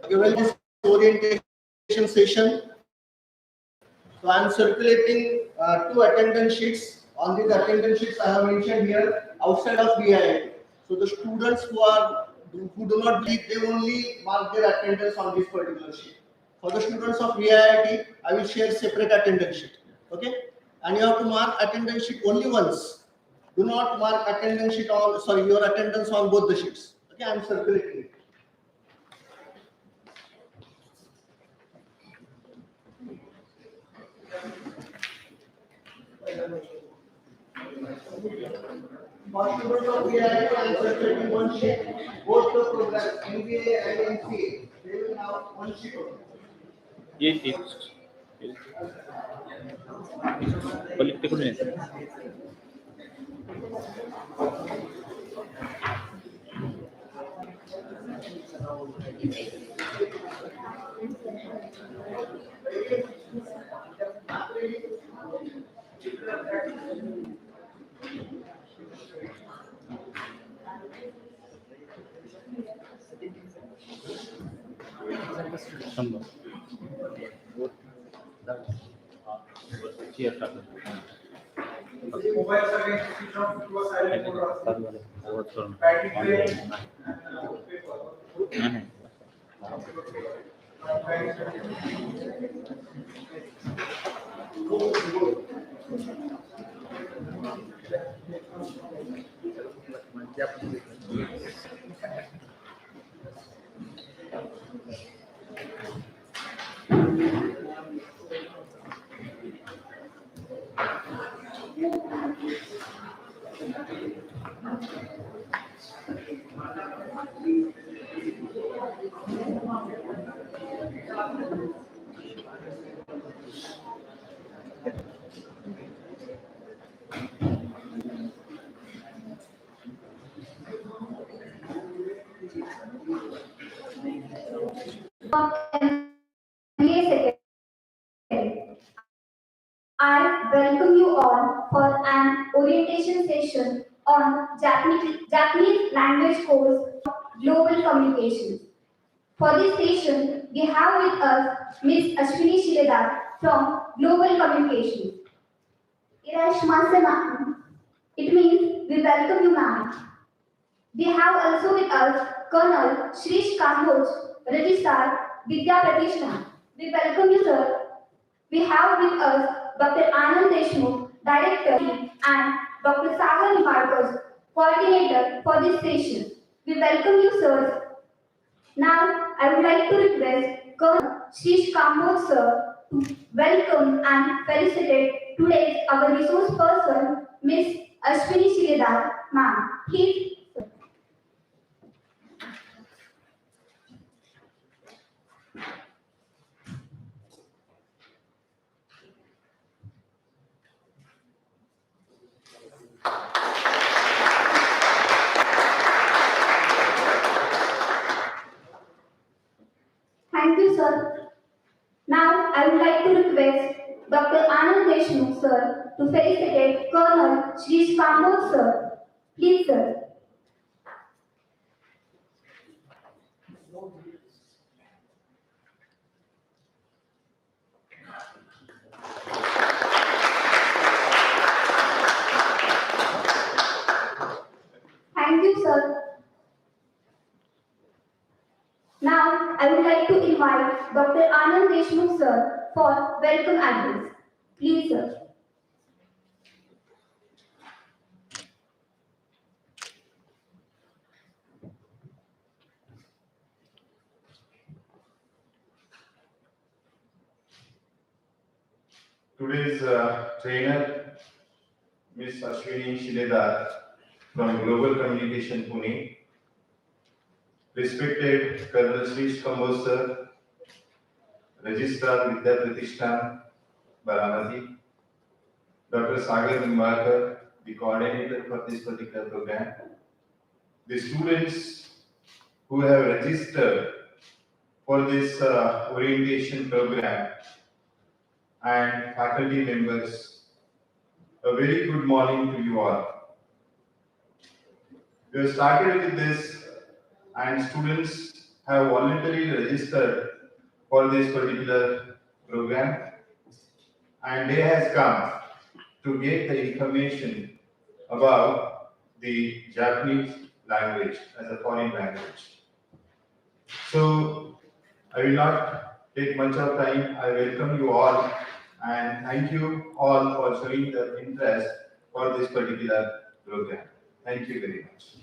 Given this orientation session, so I am circulating two attendance sheets. On these attendance sheets, I have mentioned here outside of VII. So the students who do not believe, they only mark their attendance on this particular sheet. For the students of VIT, I will share separate attendance sheet. Okay, and you have to mark attendance sheet only once. Do not mark attendance sheet on your attendance on both the sheets. Okay, I am circulating it. For students of VIT, I am circulating one sheet. Both the programs, MBA and MCA, they will have one sheet only. I welcome you all for an orientation session on Japanese language course Global Communications. For this session, we have with us Ms.Ashwini Shiledar from Global Communications. Irashimase ma'am. It means we welcome you ma'am. We have also with us Colonel Shrish Kamboj, Registrar Vidya Pratishthan. We welcome you sir. We have with us Dr. Anand Deshmukh, Director, and Dr. Sagar Nimbadkar, Coordinator for this session. We welcome you, sirs. Now, I would like to request Colonel Shrish Kamboj, sir, to welcome and felicitate today's our resource person, Ms. Ashwini Shiledar, ma'am. Please. Thank you, sir. Now, I would like to request Dr. Anand Deshmukh, sir, to felicitate Colonel Shrish Kamboj, sir. Please, sir. Thank you, sir. Now, I would like to invite Dr. Anand Deshmukh, sir, for welcome address. Please, sir. Today's trainer, Ms.Ashwini Shiledar from Global Communication Pune, respected Colonel Shrish Kamboj sir, Registrar Vidya Pratishthan, Baramati, Dr. Sagar Nimbadkar, the coordinator for this particular program, the students who have registered for this orientation program, and faculty members, a very good morning to you all. We have started with this and students have voluntarily registered for this particular program and day has come to get the information about the Japanese language as a foreign language. So I will not take much of time. I welcome you all and thank you all for showing the interest for this particular program. Thank you very much.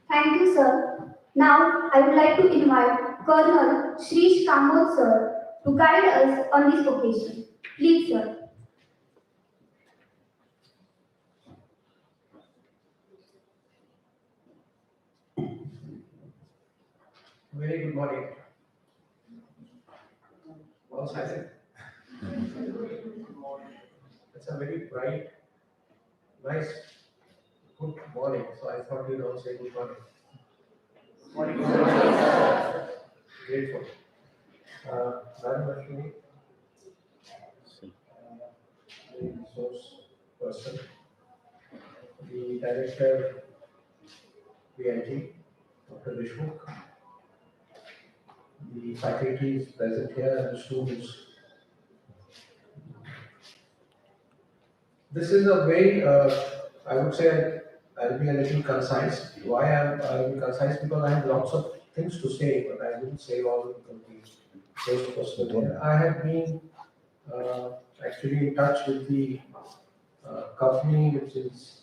Thank you, sir. Now, I would like to invite Colonel Shrish Kamboj, sir, to guide us on this occasion. Please, sir. Very good morning. All silent. It's a very bright, nice, good morning. So I thought you'd all say good morning. Morning. Grateful. Madam Ashwini, the resource person, the director, VIT, Dr. Deshmukh, the faculty is present here and the students. This is a very, I would say, I'll be a little concise. Why I'll be concise? Because I have lots of things to say, but I won't say all because the first person here. I have been actually in touch with the company which is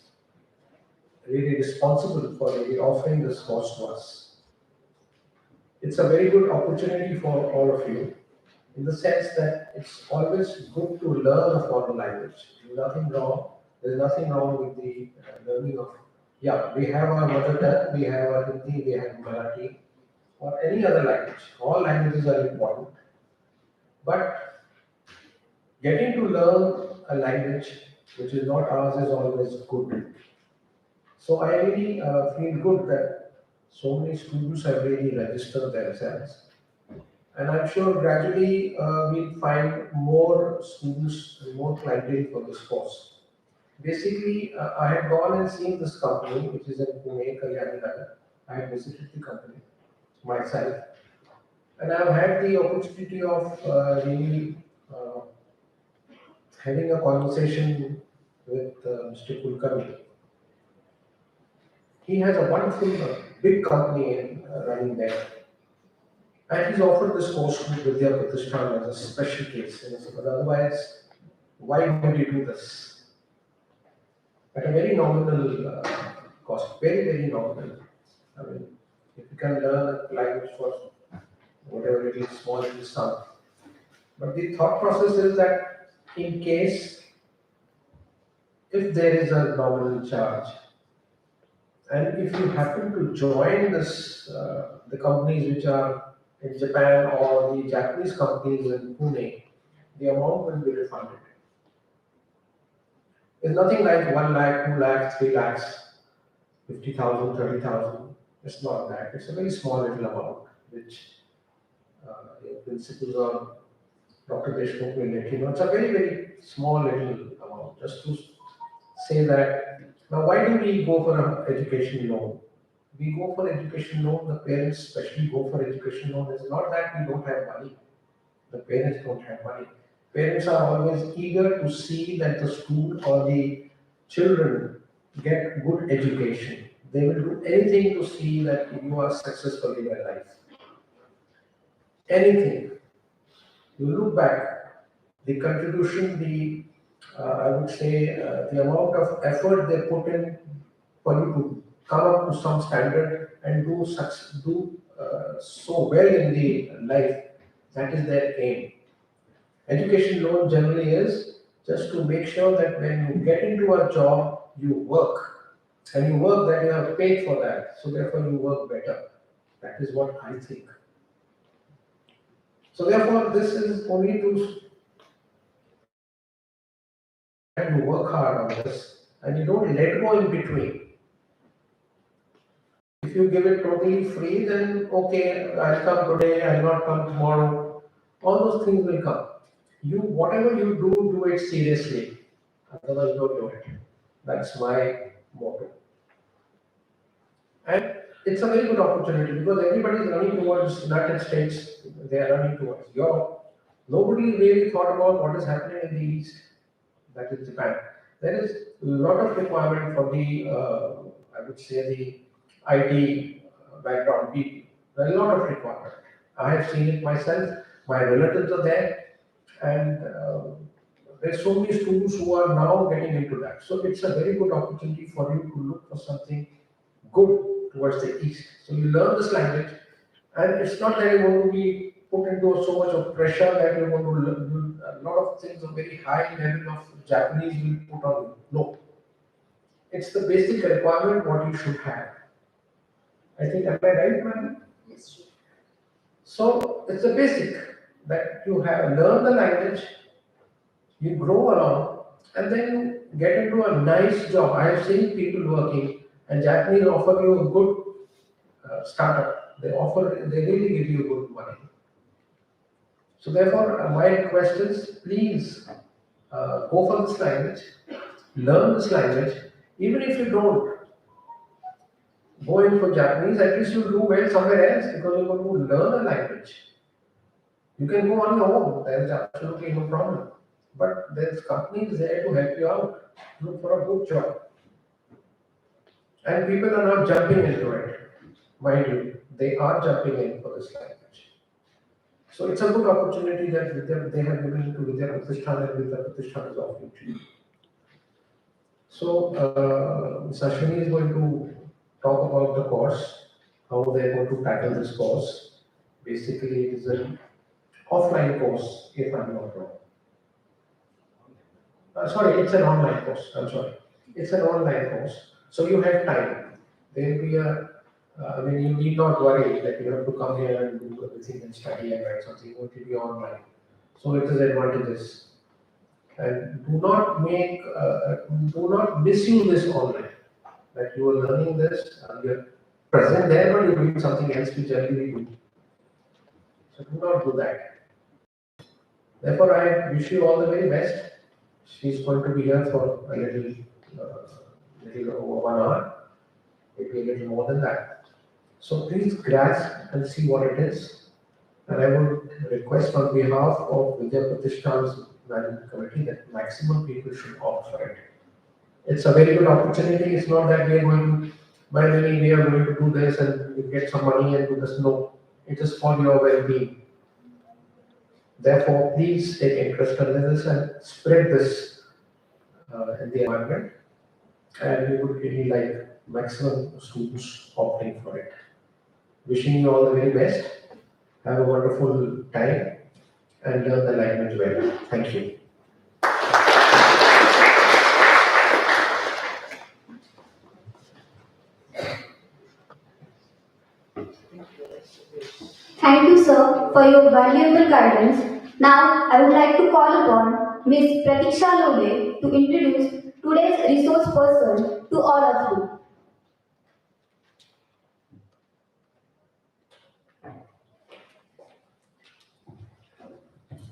really responsible for really offering this course to us. It's a very good opportunity for all of you in the sense that it's always good to learn a foreign language. There's nothing wrong. There's nothing wrong with the learning of. Yeah, we have our mother tongue, we have our Hindi, we have Marathi, or any other language. All languages are important, but getting to learn a language which is not ours is always good. So I really feel good that so many students have really registered themselves. And I'm sure gradually we'll find more students and more clientele for this course. Basically, I had gone and seen this company, which is in Pune, Kalyani Nagar. I had visited the company myself. And I've had the opportunity of really uh, having a conversation with Mr. Kulkarni. He has a wonderful, big company running there. And he's offered this course to Vidya Pratishthan as a special case. And I said, but otherwise, why would you do this? At a very nominal cost, very, very nominal. I mean, if you can learn a language for whatever it is, small it is sum. But the thought process is that in case if there is a nominal charge, and if you happen to join this, the companies which are in Japan or the Japanese companies in Pune, the amount will be refunded. It's nothing like 1 lakh, 2 lakhs, 3 lakhs, 50,000, 30,000. It's not that. It's a very small little amount, which principles on Dr. Deshmukh will let you know. It's a very, very small little amount. Just to say that, now why do we go for an education loan? We go for education loan, the parents especially go for education loan. It's not that we don't have money. The parents don't have money. Parents are always eager to see that the school or the children get good education. They will do anything to see that you are successful in your life. Anything. You look back, the contribution, I would say, the amount of effort they put in for you to come up to some standard and do so well in the life. That is their aim. Education loan generally is just to make sure that when you get into a job, you work. And you work that you have paid for that. So therefore you work better. That is what I think. So therefore this is only to you work hard on this and you don't let go in between. If you give it totally free, then okay, I'll come today, I'll not come tomorrow. All those things will come. You whatever you do it seriously. Otherwise, don't do it. That's my motto. And it's a very good opportunity because everybody is running towards United States, they are running towards Europe. Nobody really thought about what is happening in the East, that is Japan. There is a lot of requirement for the, I would say, the IT background people. There are a lot of requirement. I have seen it myself. My relatives are there, and there's so many students who are now getting into that. So it's a very good opportunity for you to look for something good towards the east. So you learn this language, and it's not that you want to be put into so much of pressure that you want to learn a lot of things of very high level of Japanese will put on you. No. It's the basic requirement what you should have. I think, am I right, madam? Yes, sure. So it's the basic that you have learn the language, you grow along, and then you get into a nice job. I have seen people working, and Japanese offer you a good startup. They really give you good money. So therefore, my request is, please go for this language, learn this language. Even if you don't go in for Japanese, at least you'll do well somewhere else because you're going to learn a language. You can go on your own. There is absolutely no problem. But there's companies there to help you out. Look for a good job. And people are not jumping into it. Mind you, they are jumping in for this language. So it's a good opportunity that they have given to Vidya Pratishthan and Vidya Pratishthan is offering to you. So Ms.Ashwini is going to talk about the course, how they are going to tackle this course. Basically, it is an offline course, if I'm not wrong. Sorry, it's an online course. I'm sorry. It's an online course. So you have time. There will be I mean, you need not worry that you have to come here and do everything and study and write something. It will be online. So it is advantages. And do not misuse this online. That you are learning this, you're present there, but you're doing something else which generally do. So do not do that. Therefore, I wish you all the very best. She's going to be here for little over 1 hour, maybe a little more than that. So please grasp and see what it is. And I would request on behalf of Vidya Pratishthan's management committee that maximum people should opt for it. It's a very good opportunity. It's not that we are going to buy money, we are going to do this and we get some money and do this. No, it is for your well-being. Therefore, please take interest in this and spread this in the environment. And we would really like maximum students opting for it. Wishing you all the very best. Have a wonderful time and learn the language well. Thank you. Thank you, sir, for your valuable guidance. Now, I would like to call upon Ms. Pratishthan to introduce today's resource person to all of you.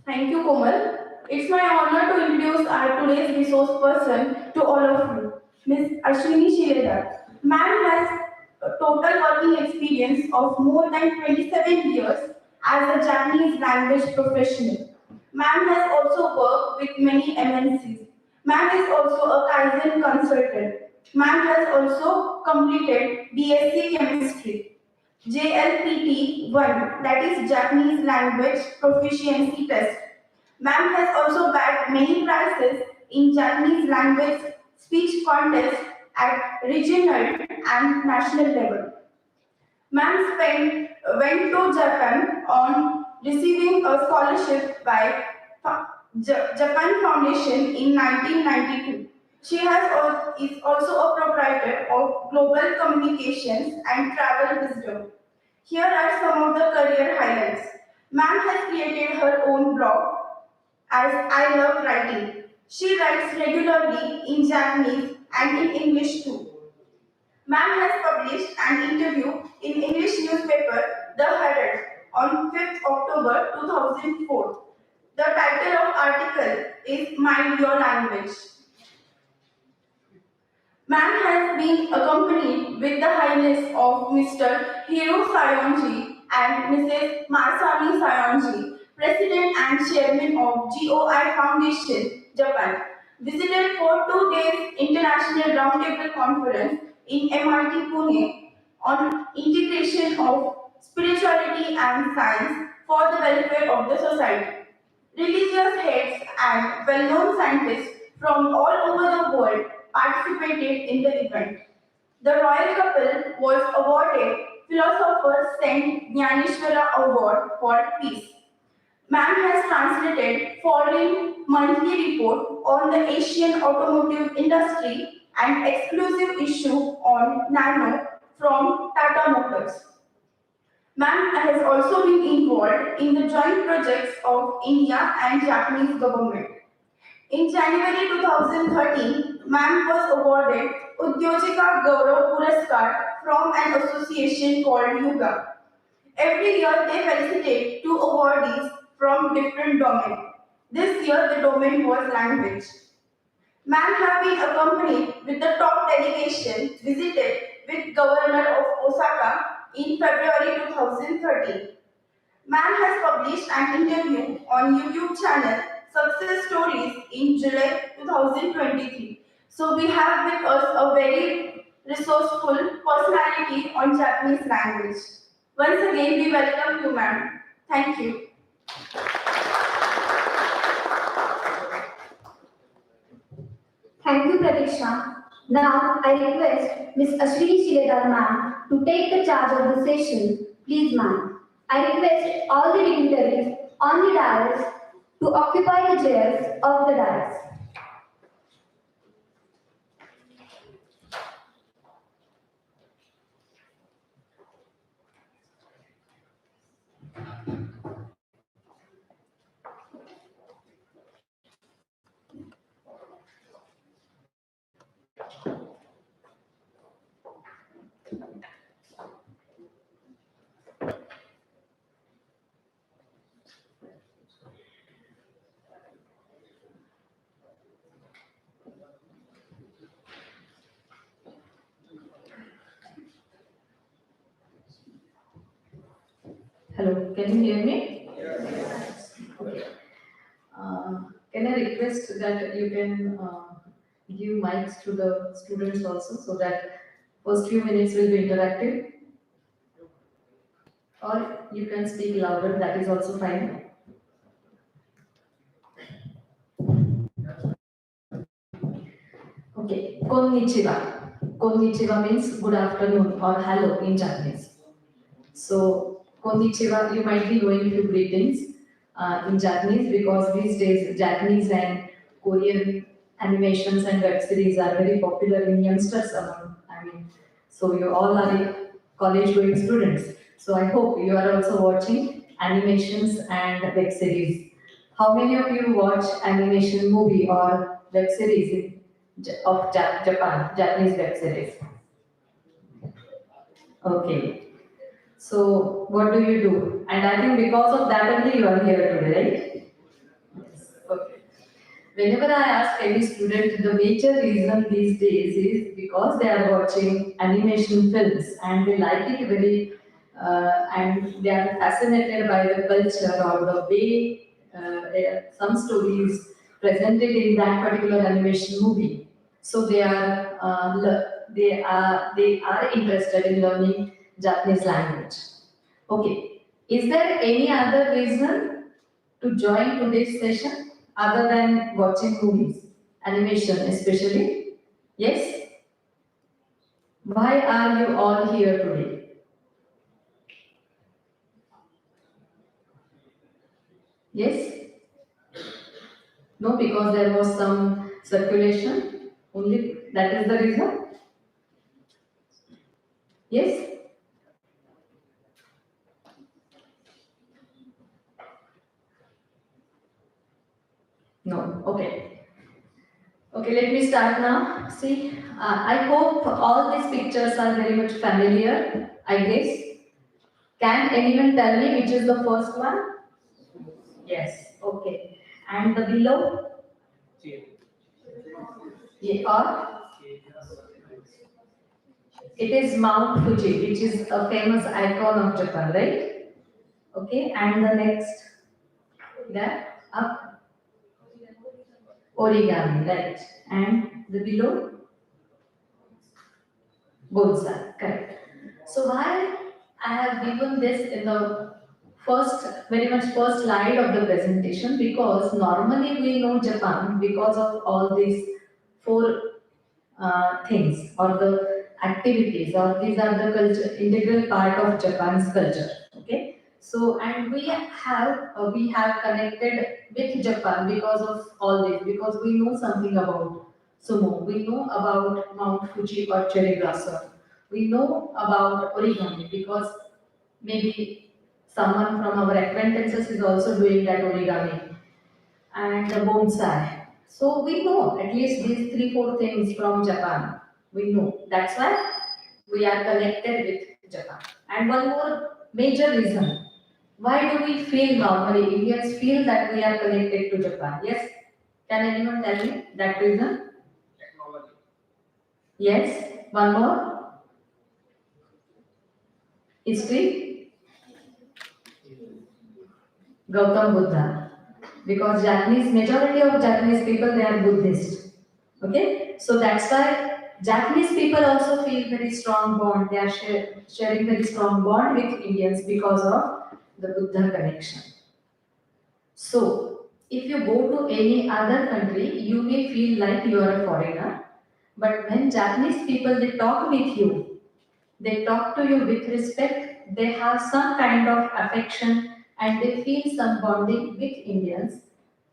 Thank you, Komal. It's my honor to introduce our today's resource person to all of you, Ms.Ashwini Shiledar. Ma'am has a total working experience of more than 27 years as a Japanese language professional. Ma'am has also worked with many MNCs. Ma'am is also a Kaizen consultant. Ma'am has also completed BSc Chemistry, JLPT 1, that is Japanese Language Proficiency Test. Ma'am has also bagged many prizes in Japanese language speech contests at regional and national level. Ma'am went to Japan on receiving a scholarship by Japan Foundation in 1992. She is also a proprietor of Global Communications and Travel Wisdom. Here are some of the career highlights. Ma'am has created her own blog as I love writing. She writes regularly in Japanese and in English too. Ma'am has published an interview in English newspaper The Herald on 5th October 2004. The title of article is Mind Your Language. Ma'am has been accompanied with the Highness of Mr. Hiro Sayonji and Mrs. Masami Sayonji, President and Chairman of GOI Foundation, Japan, visited for 2 days International Roundtable Conference in MIT Pune on integration of spirituality and science for the welfare of the society. Religious heads and well-known scientists from all over the world participated in the event. The royal couple was awarded Philosopher's Saint Jnaneshwara Award for Peace. Ma'am has translated following monthly report on the Asian automotive industry and exclusive issue on Nano from Tata Motors. Ma'am has also been involved in the joint projects of India and Japanese government. In January 2013, Ma'am was awarded Udyojika Gaurav Puraskar from an association called Yuga. Every year they felicitate 2 awardees from different domains. This year the domain was language. Ma'am have been accompanied with the top delegation visited with Governor of Osaka in February 2013. Ma'am has published an interview on YouTube channel Success Stories in July 2023. So we have with us a very resourceful personality on Japanese language. Once again, we welcome you, ma'am. Thank you. Thank you, Pratishthan. Now, I request Ms. Ashwini Shiledar ma'am to take the charge of the session. Please, ma'am. I request all the dignitaries on the dais to occupy the chairs of the dais. Hello, can you hear me? Okay. Can I request that you can give mics to the students also so that first few minutes will be interactive? Or you can speak louder, that is also fine. Okay, konnichiwa. Konnichiwa means good afternoon or hello in Japanese. So, konnichiwa, you might be knowing few greetings in Japanese because these days Japanese and Korean animations and web series are very popular in youngsters among. So you all are college going students. So I hope you are also watching animations and web series. How many of you watch animation movie or web series of Japan, Japanese web series? Okay. So what do you do? And I think because of that only you are here today, right? Yes. Okay. Whenever I ask any student, the major reason these days is because they are watching animation films and they like it very, and they are fascinated by the culture or the way some stories presented in that particular animation movie. So they are interested in learning Japanese language. Okay. Is there any other reason to join today's session other than watching movies, animation especially? Yes? Why are you all here today? Yes? No, because there was some circulation. Only that is the reason? Yes? No. Okay. Okay, let me start now. See, I hope all these pictures are very much familiar, I guess. Can anyone tell me which is the first one? Yes, okay. And the below? Yeah, or it is Mount Fuji, which is a famous icon of Japan, right? Okay, and the next, that up origami, right? And the below bonsai, correct. So why I have given this in the very much first slide of the presentation because normally we know Japan because of all these four things or the activities or these are the culture integral part of Japan's culture. Okay, so and we have connected with Japan because of all this because we know something about sumo, we know about Mount Fuji or cherry blossom, we know about origami because maybe someone from our acquaintances is also doing that origami and the bonsai. So we know at least these three, four things from Japan. We know. That's why we are connected with Japan. And one more major reason. Why do we feel normally, Indians feel that we are connected to Japan? Yes? Can anyone tell me that reason? Yes? One more? History? Gautam Buddha. Because majority of Japanese people, they are Buddhist. Okay, so that's why Japanese people also feel very strong bond. They are sharing very strong bond with Indians because of the Buddha connection. So, if you go to any other country, you may feel like you are a foreigner. But when Japanese people they talk with you, they talk to you with respect. They have some kind of affection and they feel some bonding with Indians.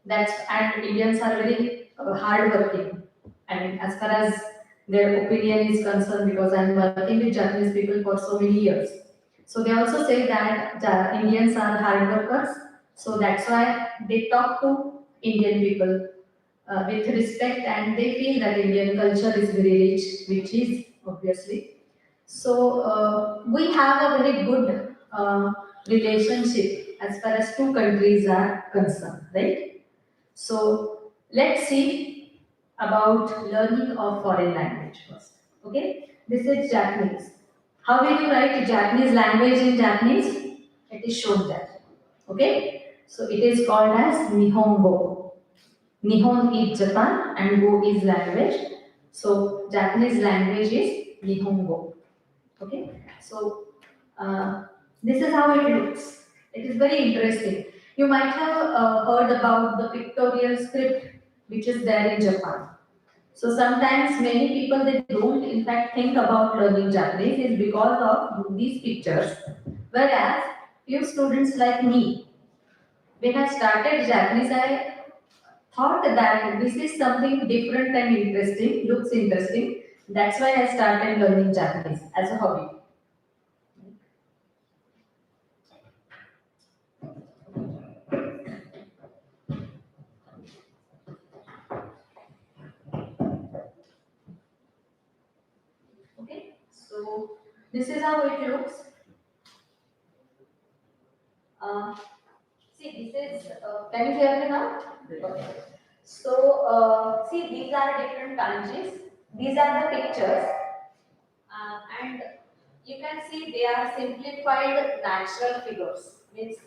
And Indians are very hardworking. I mean, as far as their opinion is concerned, because I'm working with Japanese people for so many years. So they also say that the Indians are hard workers. So that's why they talk to Indian people with respect, and they feel that Indian culture is very rich, which is obviously. So we have a very good relationship as far as two countries are concerned, right? So let's see about learning of foreign language first. Okay, this is Japanese. How will you write Japanese language in Japanese? It is shown there. Okay, so it is called as Nihongo. Nihon is Japan and Go is language. So Japanese language is Nihongo. Okay, so uh, this is how it looks. It is very interesting. You might have heard about the pictorial script which is there in Japan. So sometimes many people they don't in fact think about learning Japanese is because of these pictures. Whereas few students like me, when I started Japanese, I thought that this is something different and interesting, looks interesting. That's why I started learning Japanese as a hobby. Okay, so this is how it looks. Uh, See, this is, can you hear me now? Okay. So, see, these are different kanjis. These are the pictures. And you can see they are simplified natural figures. Means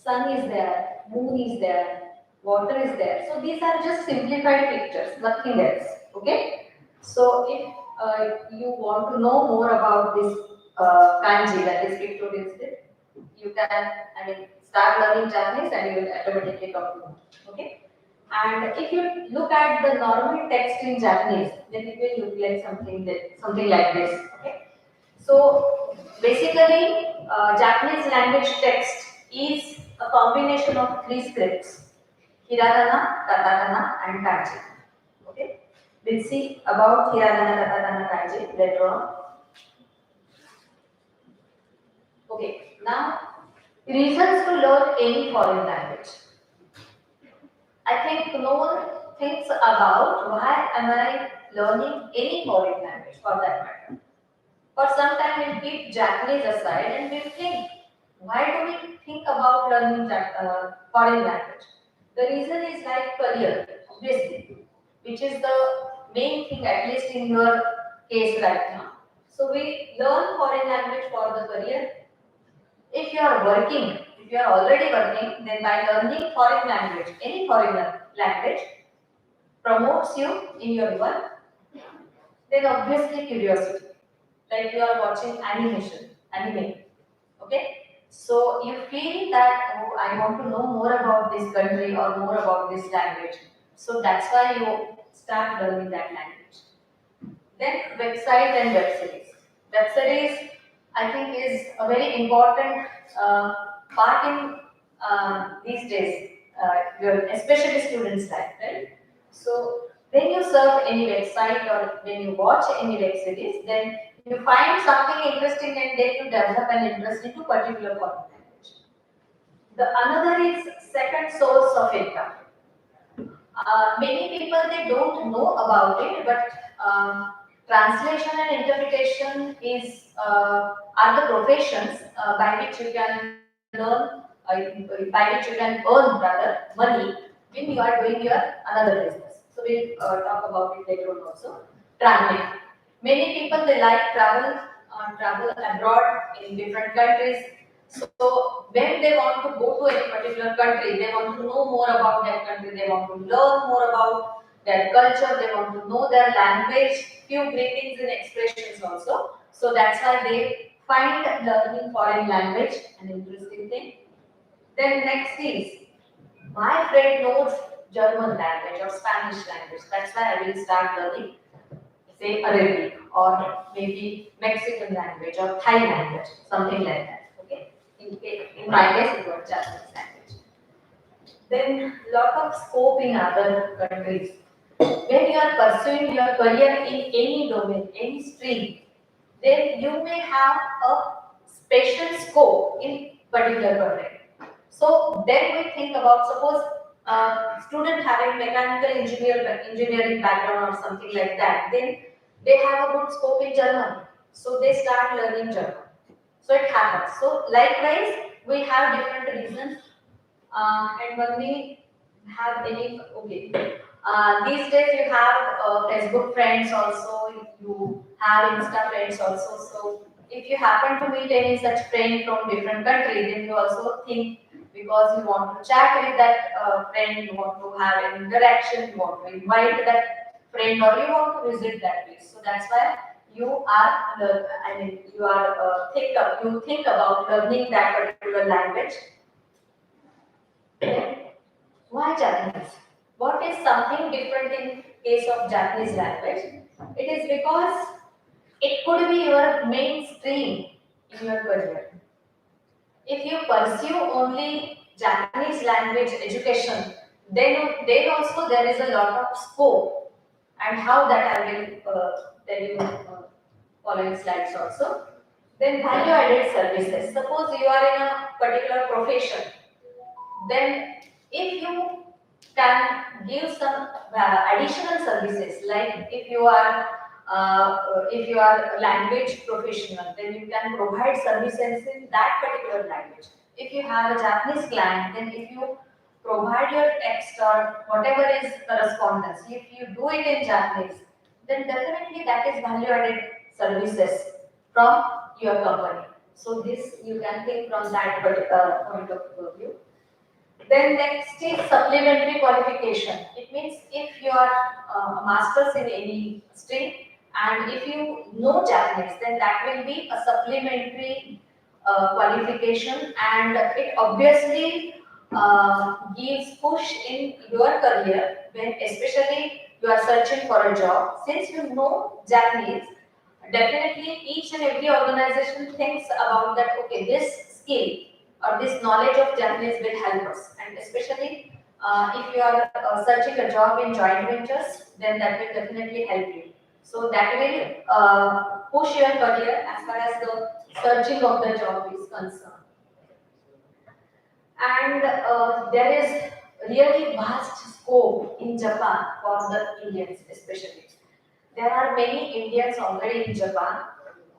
sun is there, moon is there, water is there. So these are just simplified pictures, nothing else. Okay. So if you want to know more about this kanji, that is pictorial script, you can, I mean, start learning Japanese and you will automatically come to know. Okay. And if you look at the normal text in Japanese, then it will look like something like this. Okay. So basically, Japanese language text is a combination of three scripts: hiragana, katakana, and kanji. Okay. We'll see about hiragana, katakana, kanji later on. Okay. Now, reasons to learn any foreign language. I think no one thinks about why am I learning any foreign language for that matter. For some time we'll keep Japanese aside and we'll think, why do we think about learning foreign language? The reason is like career, obviously, which is the main thing at least in your case right now. So we learn foreign language for the career. If you are working, if you are already working, then by learning foreign language, any foreign language promotes you in your work, then obviously curiosity. Like you are watching anime. Okay? So you feel that, oh, I want to know more about this country or more about this language. So that's why you start learning that language. Then website and web series. Web series, I think, is a very important part in these days, especially students' life, right? So when you surf any website or when you watch any web series, then you find something interesting and then you develop an interest into particular foreign language. The another is second source of income. Many people they don't know about it, but translation and interpretation is are the professions by which you can learn, by which you can earn rather money when you are doing your another business. So we'll talk about it later on also. Traveling. Many people they like travel abroad in different countries. So when they want to go to a particular country, they want to know more about that country, they want to learn more about their culture, they want to know their language, few greetings and expressions also. So that's why they find learning foreign language an interesting thing. Then next is, my friend knows German language or Spanish language. That's why I will start learning, say Arabic or maybe Mexican language or Thai language, something like that. Okay. In in my case, it was Japanese language. Then lot of scope in other countries. When you are pursuing your career in any domain, any stream, then you may have a special scope in particular country. So then we think about, suppose student having mechanical engineering background or something like that, then they have a good scope in German. So they start learning German. So it happens. So likewise, we have different reasons. And when we have any, okay. These days you have Facebook friends also, you have Insta friends also. So if you happen to meet any such friend from different country, then you also think, because you want to chat with that friend, you want to have an interaction, you want to invite that friend, or you want to visit that place. So that's why you are, you think about learning that particular language. Why Japanese? What is something different in case of Japanese language? It is because it could be your mainstream in your career. If you pursue only Japanese language education, then also there is a lot of scope, and how that I will tell you following slides also. Then value added services. Suppose you are in a particular profession, then if you can give some additional services, like if you are a language professional, then you can provide services in that particular language. If you have a Japanese client, then if you provide your text or whatever is correspondence, if you do it in Japanese, then definitely that is value added services from your company. So this you can think from that particular point of view. Then next is supplementary qualification. It means if you are a master's in any stream and if you know Japanese, then that will be a supplementary qualification, and it obviously gives push in your career when especially you are searching for a job. Since you know Japanese, definitely each and every organization thinks about that, okay, this skill or this knowledge of Japanese will help us. And especially if you are searching a job in joint ventures, then that will definitely help you. So that will push your career as far as the searching of the job is concerned. And there is really vast scope in Japan for the Indians especially. There are many Indians already in Japan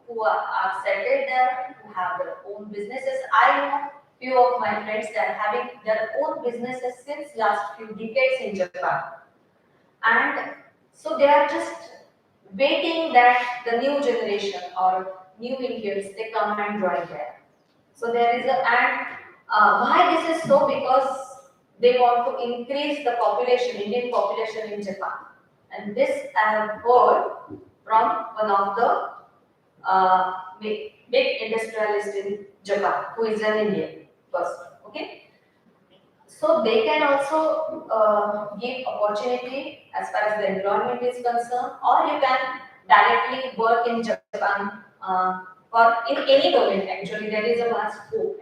who are settled there, who have their own businesses. I know few of my friends that are having their own businesses since last few decades in Japan. And so they are just waiting that the new generation or new Indians, they come and join there. So there is a, and why this is so, because they want to increase the population, Indian population in Japan. And this I have heard from one of the big industrialist in Japan, who is an Indian person. Okay, so they can also give opportunity as far as the employment is concerned, or you can directly work in Japan for in any domain. Actually, there is a vast scope.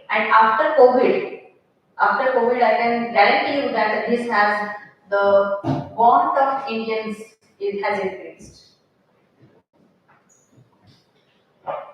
And after COVID, I can guarantee you that this has the want of Indians, it has increased.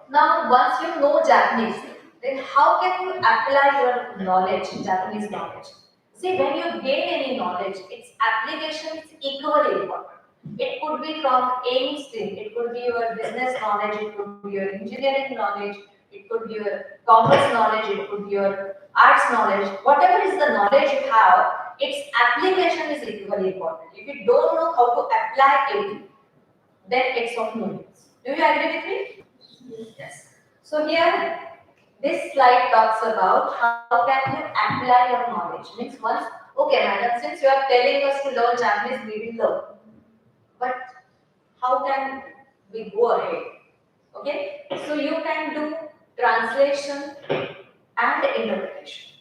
Now, once you know Japanese, then how can you apply your knowledge, Japanese knowledge? See, when you gain any knowledge, its application is equally important. It could be from any stream. It could be your business knowledge, it could be your engineering knowledge, it could be your commerce knowledge, it could be your arts knowledge. Whatever is the knowledge you have, its application is equally important. If you don't know how to apply it, then it's of no use. Do you agree with me? Yes. So here, this slide talks about how can you apply your knowledge. Means once, okay, madam, since you are telling us to learn Japanese, we will learn. But how can we go ahead? Okay, so you can do translation and interpretation.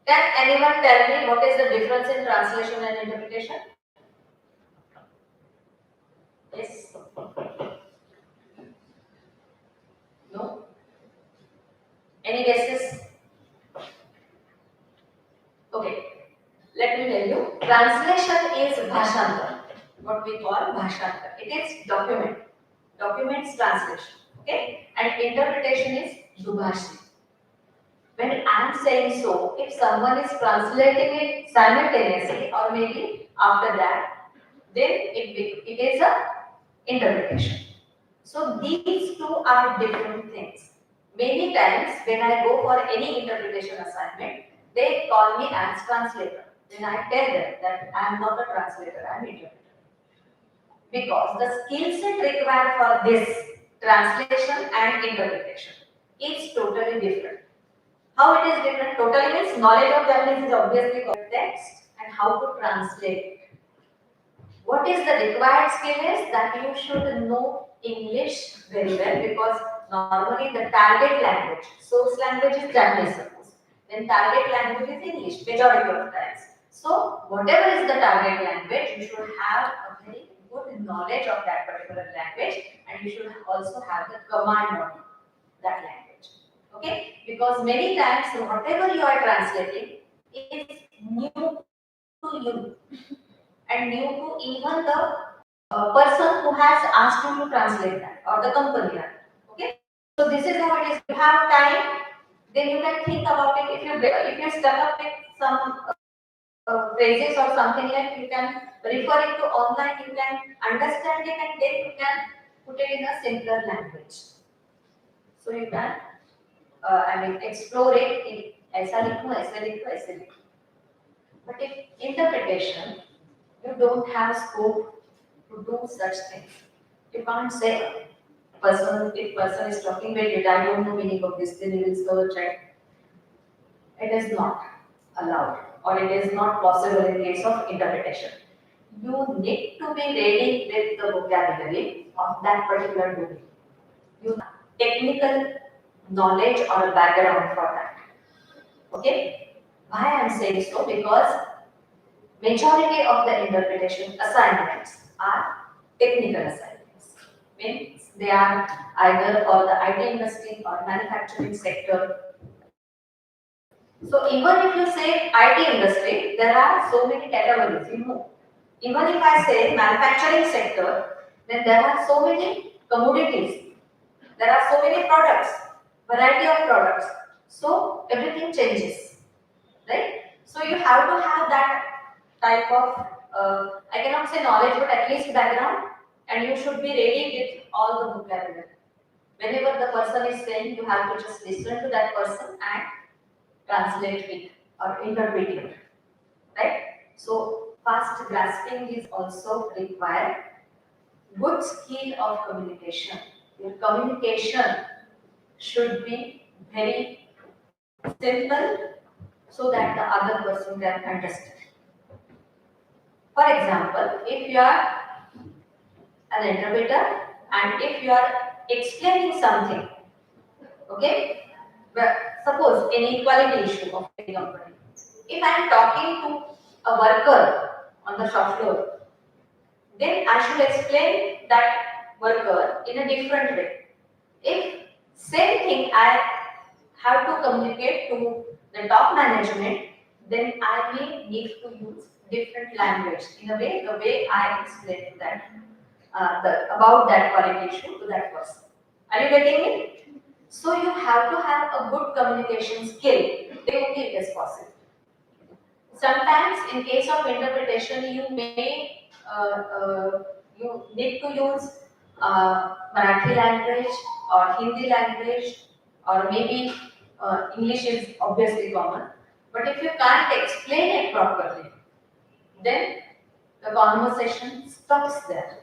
Can anyone tell me what is the difference in translation and interpretation? Yes. No? Any guesses? bhashantar, what we call bhashantar. It is documents translation, okay? And interpretation is dubhashi. When I am saying so, if someone is translating it simultaneously or maybe after that, then it is a interpretation. So these two are different things. Many times when I go for any interpretation assignment, they call me as translator. Then I tell them that I am not a translator, I am interpreter. Because the skill set required for this translation and interpretation is totally different. How it is different? Totally means knowledge of Japanese is obviously text and how to translate. What is the required skill is that you should know English very well because normally the target language, source language is Japanese suppose. Then target language is English majority of times. So whatever is the target language, you should have a very good knowledge of that particular language and you should also have the command of that language. Okay? Because many times whatever you are translating is new to you and new to even the person who has asked you to translate that or the company. Okay, so this is how it is. You have time, then you can think about it. If you're stuck up with some phrases or something like you can refer it to online, you can understand it and then you can put it in a simpler language. So you can explore it. ऐसा लिखूं, ऐसे लिखूं, ऐसे लिखूं. But if interpretation, you don't have scope to do such things. You can't say if person is talking very late, I don't know meaning of this, then you will go check. It is not allowed or it is not possible in case of interpretation. You need to be ready with the vocabulary of that particular domain. You have technical knowledge or a background for that. Okay? Why I am saying so? Because majority of the interpretation assignments are technical assignments. Means they are either for the IT industry or manufacturing sector. So even if you say IT industry, there are so many categories, you know. Even if I say manufacturing sector, then there are so many commodities. There are so many products, variety of products. So everything changes, right? So you have to have that type of, I cannot say knowledge, but at least background, and you should be ready with all the vocabulary. Whenever the person is saying, you have to just listen to that person and translate it or interpret it, right? So fast grasping is also required. Good skill of communication. Your communication should be very simple so that the other person can understand. For example, if you are an interpreter and if you are explaining something, okay, well, suppose any equality issue of any company. If I am talking to a worker on the shop floor, then I should explain that worker in a different way. If same thing I have to communicate to the top management, then I may need to use different language in a way, the way I explain that about that quality issue to that person. Are you getting me? So you have to have a good communication skill. Then only it is possible. Sometimes, in case of interpretation, you need to use Marathi language or Hindi language, or maybe English is obviously common. But if you can't explain it properly, then the conversation stops there.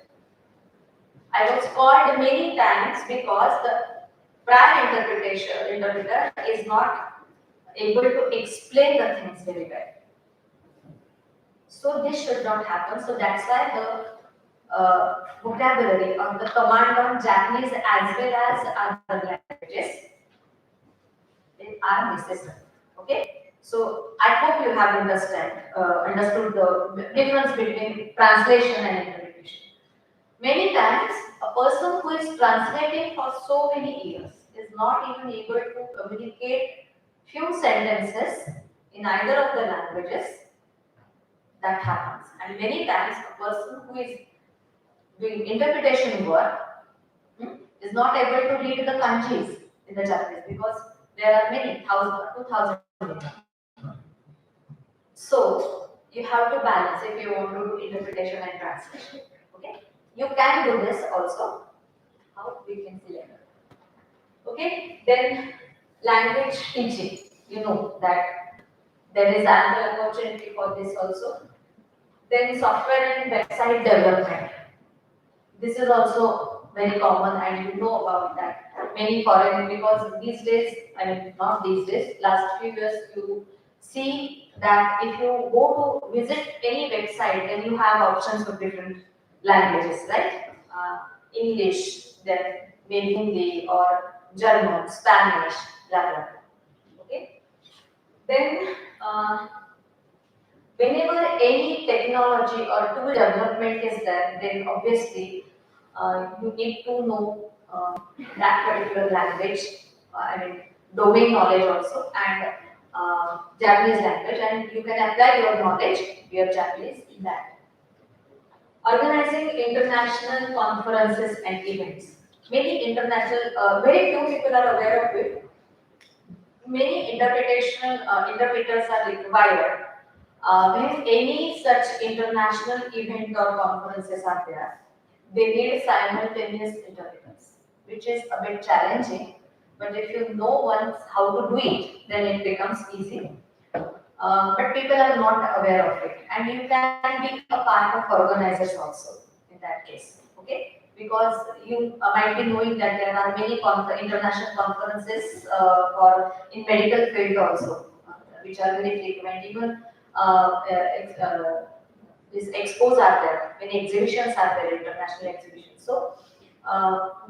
I was called many times because the prior interpreter is not able to explain the things very well. So this should not happen. So that's why the vocabulary or the command on Japanese as well as other languages are necessary. Okay. So I hope you have understood the difference between translation and interpretation. Many times, a person who is translating for so many years is not even able to communicate few sentences in either of the languages. that happens. And many times a person who is doing interpretation work is not able to read the countries in the Japanese because there are many, 1,000, 2,000. So you have to balance if you want to do interpretation and translation. Okay, you can do this also. How we can see later. Okay, then language teaching. You know that there is ample opportunity for this also. Then software and website development. This is also very common, and you know about that. Many foreign, because these days, I mean not these days, last few years you see that if you go to visit any website, then you have options of different languages, right? English, then maybe Hindi or German, Spanish, blah blah. Blah. Okay. Then whenever any technology or tool development is there, then obviously you need to know that particular language, I mean domain knowledge also, and Japanese language, and you can apply your knowledge, your Japanese in that. Organizing international conferences and events. Many international, very few people are aware of it. Many interpreters are required when any such international event or conferences are there. They need simultaneous interpreters, which is a bit challenging. But if you know once how to do it, then it becomes easy. But people are not aware of it, and you can be a part of organizers also in that case. Okay, because you might be knowing that there are many international conferences for in medical field also, which are very frequent. Even these expos are there, many exhibitions are there, international exhibitions. So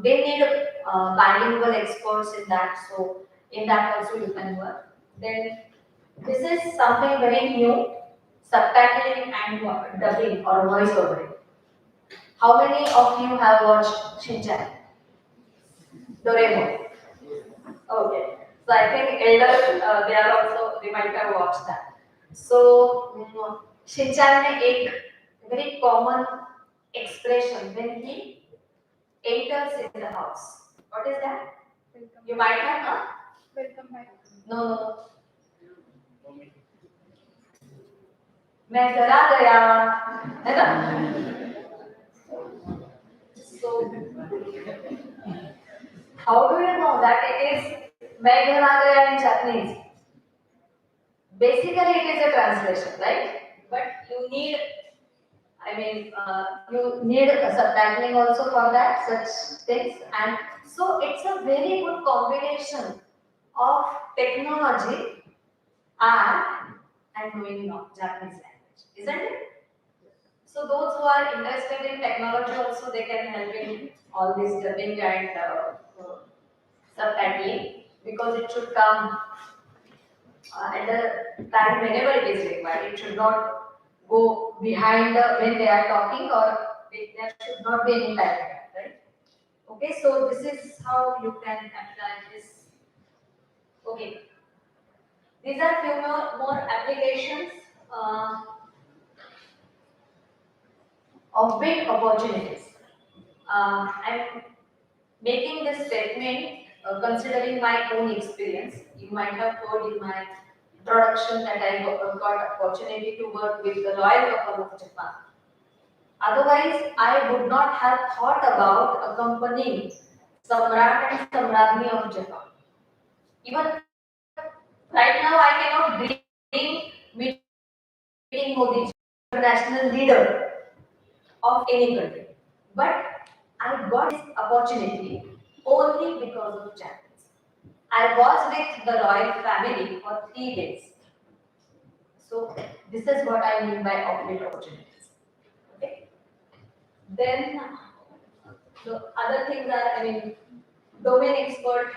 they need bilingual experts in that. So in that also you can work. Then this is something very new, subtitling and dubbing or voiceover. How many of you have watched Shinchan? Doraemon? Okay. So I think elders, they might have watched that. So Shinchan में एक very common expression when he enters in the house. What is that? You might have, huh? Welcome back. No, no, no. मैं घर आ गया, है ना? So how do you know that it is मैं घर आ गया in Japanese? Basically, it is a translation, right? But you need, you need a subtitling also for that, such things. And so it's a very good combination of technology and knowing Japanese language, isn't it? So those who are interested in technology also, they can help in all this dubbing and subtitling, because it should come at the time whenever it is required. It should not go behind when they are talking, or there should not be any time, right? Okay, so this is how you can apply this. Okay, these are few more applications of big opportunities. I'm making this statement considering my own experience. You might have heard in my introduction that I got opportunity to work with the royal couple of Japan. Otherwise, I would not have thought about accompanying Samrat and Samrajni of Japan. Even right now, I cannot dream meeting Modi, international leader of any country. But I got this opportunity only because of Japanese. I was with the royal family for 3 days. So this is what I mean by opportunities. Okay. Then the other things are, domain experts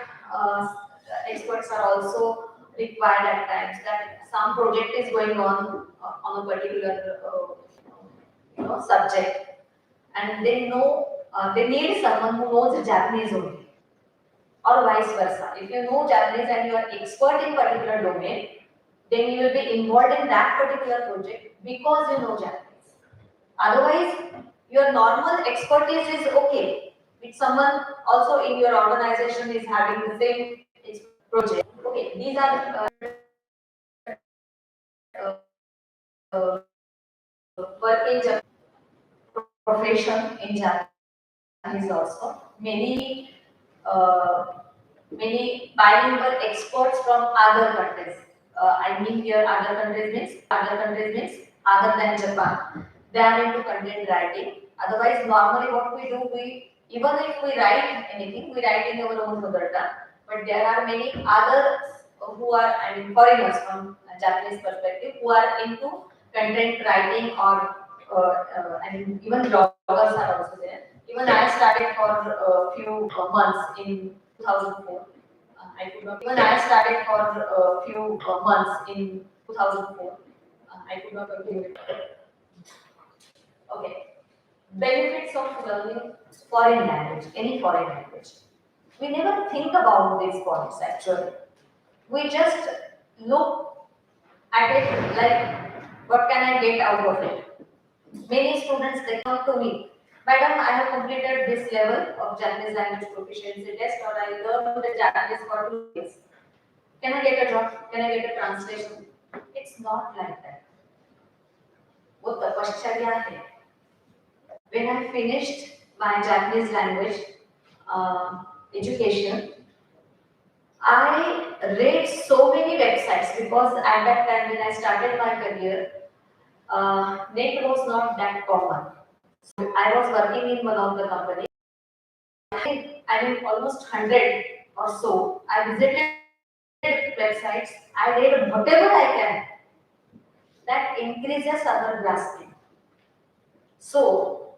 are also required at times. That some project is going on a particular subject, and they know they need someone who knows Japanese only, or vice versa. If you know Japanese and you are expert in particular domain, then you will be involved in that particular project because you know Japanese. Otherwise, your normal expertise is okay. If someone also in your organization is having the same project, okay, these are work in profession in Japanese also. Uh, Many bilingual experts from other countries. I mean here other countries means other than Japan. They are into content writing. Otherwise, normally what we do, we even if we write anything, we write in our own mother tongue. But there are many others who are, I mean, foreigners from a Japanese perspective who are into content writing or I mean even bloggers are also there. Even I started for a few months in 2004. I could not. Even I started for a few months in 2004. I could not continue it. Okay. Benefits of learning foreign language, any foreign language. We never think about these points actually. We just look at it like, what can I get out of it? Many students they come to me, Madam, I have completed this level of Japanese language proficiency test or I learned the Japanese for 2 years. Can I get a job? Can I get a translation? It's not like that. वो तपश्चर्या है. When I finished my Japanese language education, I read so many websites because at that time when I started my career, net was not that common. So I was working in one of the companies. I mean almost 100 or so. I visited websites. I read whatever I can. That increases our grasping. So,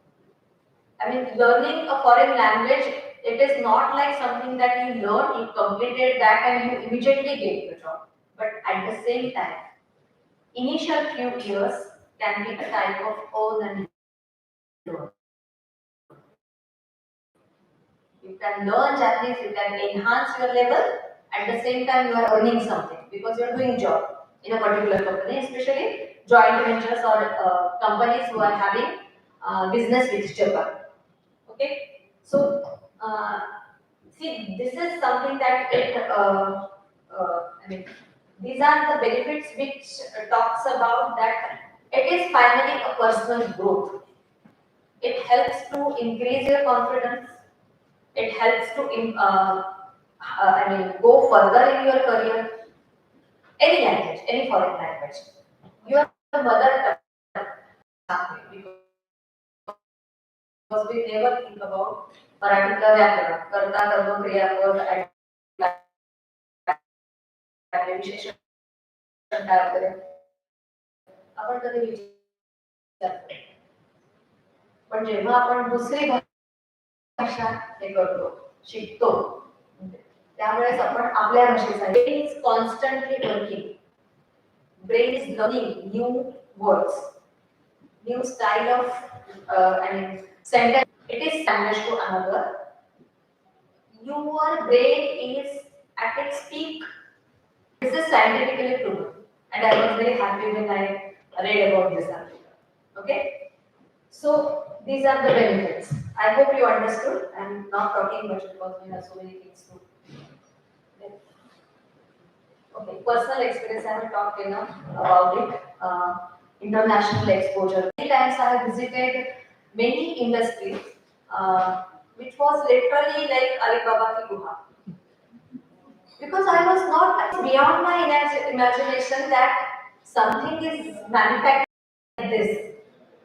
I mean, learning a foreign language, it is not like something that you learn, you completed that and you immediately get the job. But at the same time, initial few years can be a type of earn and learn. You can learn Japanese, you can enhance your level, at the same time you are earning something because you are doing job in a particular company, especially joint ventures or companies who are having business with Japan. Okay, so see, this is something that I mean, these are the benefits which talks about that it is finally a personal growth. It helps to increase your confidence. It helps to I mean, go further in your career. Any language, any foreign language. Your mother tongue, because we never think about मराठीतलं व्याकरण कर्ता कर्म क्रियापद विशेषण काय वगैरे आपण कधी विचार पण जेव्हा आपण दुसरी भाषा हे करतो शिकतो त्यावेळेस आपण आपल्या भाषेसाठी is constantly working brain is learning new words new style of I mean sentence. It is language to another. Your brain is at its peak. This is scientifically proven, and I was very happy when I read about this article. Okay, so these are the benefits. I hope you understood. I'm not talking much because we have so many things to. Okay, personal experience. I have talked enough about it. International exposure. Many times I have visited many industries, which was literally like Alibaba ki Guha. Because I was not beyond my imagination that something is manufactured like this.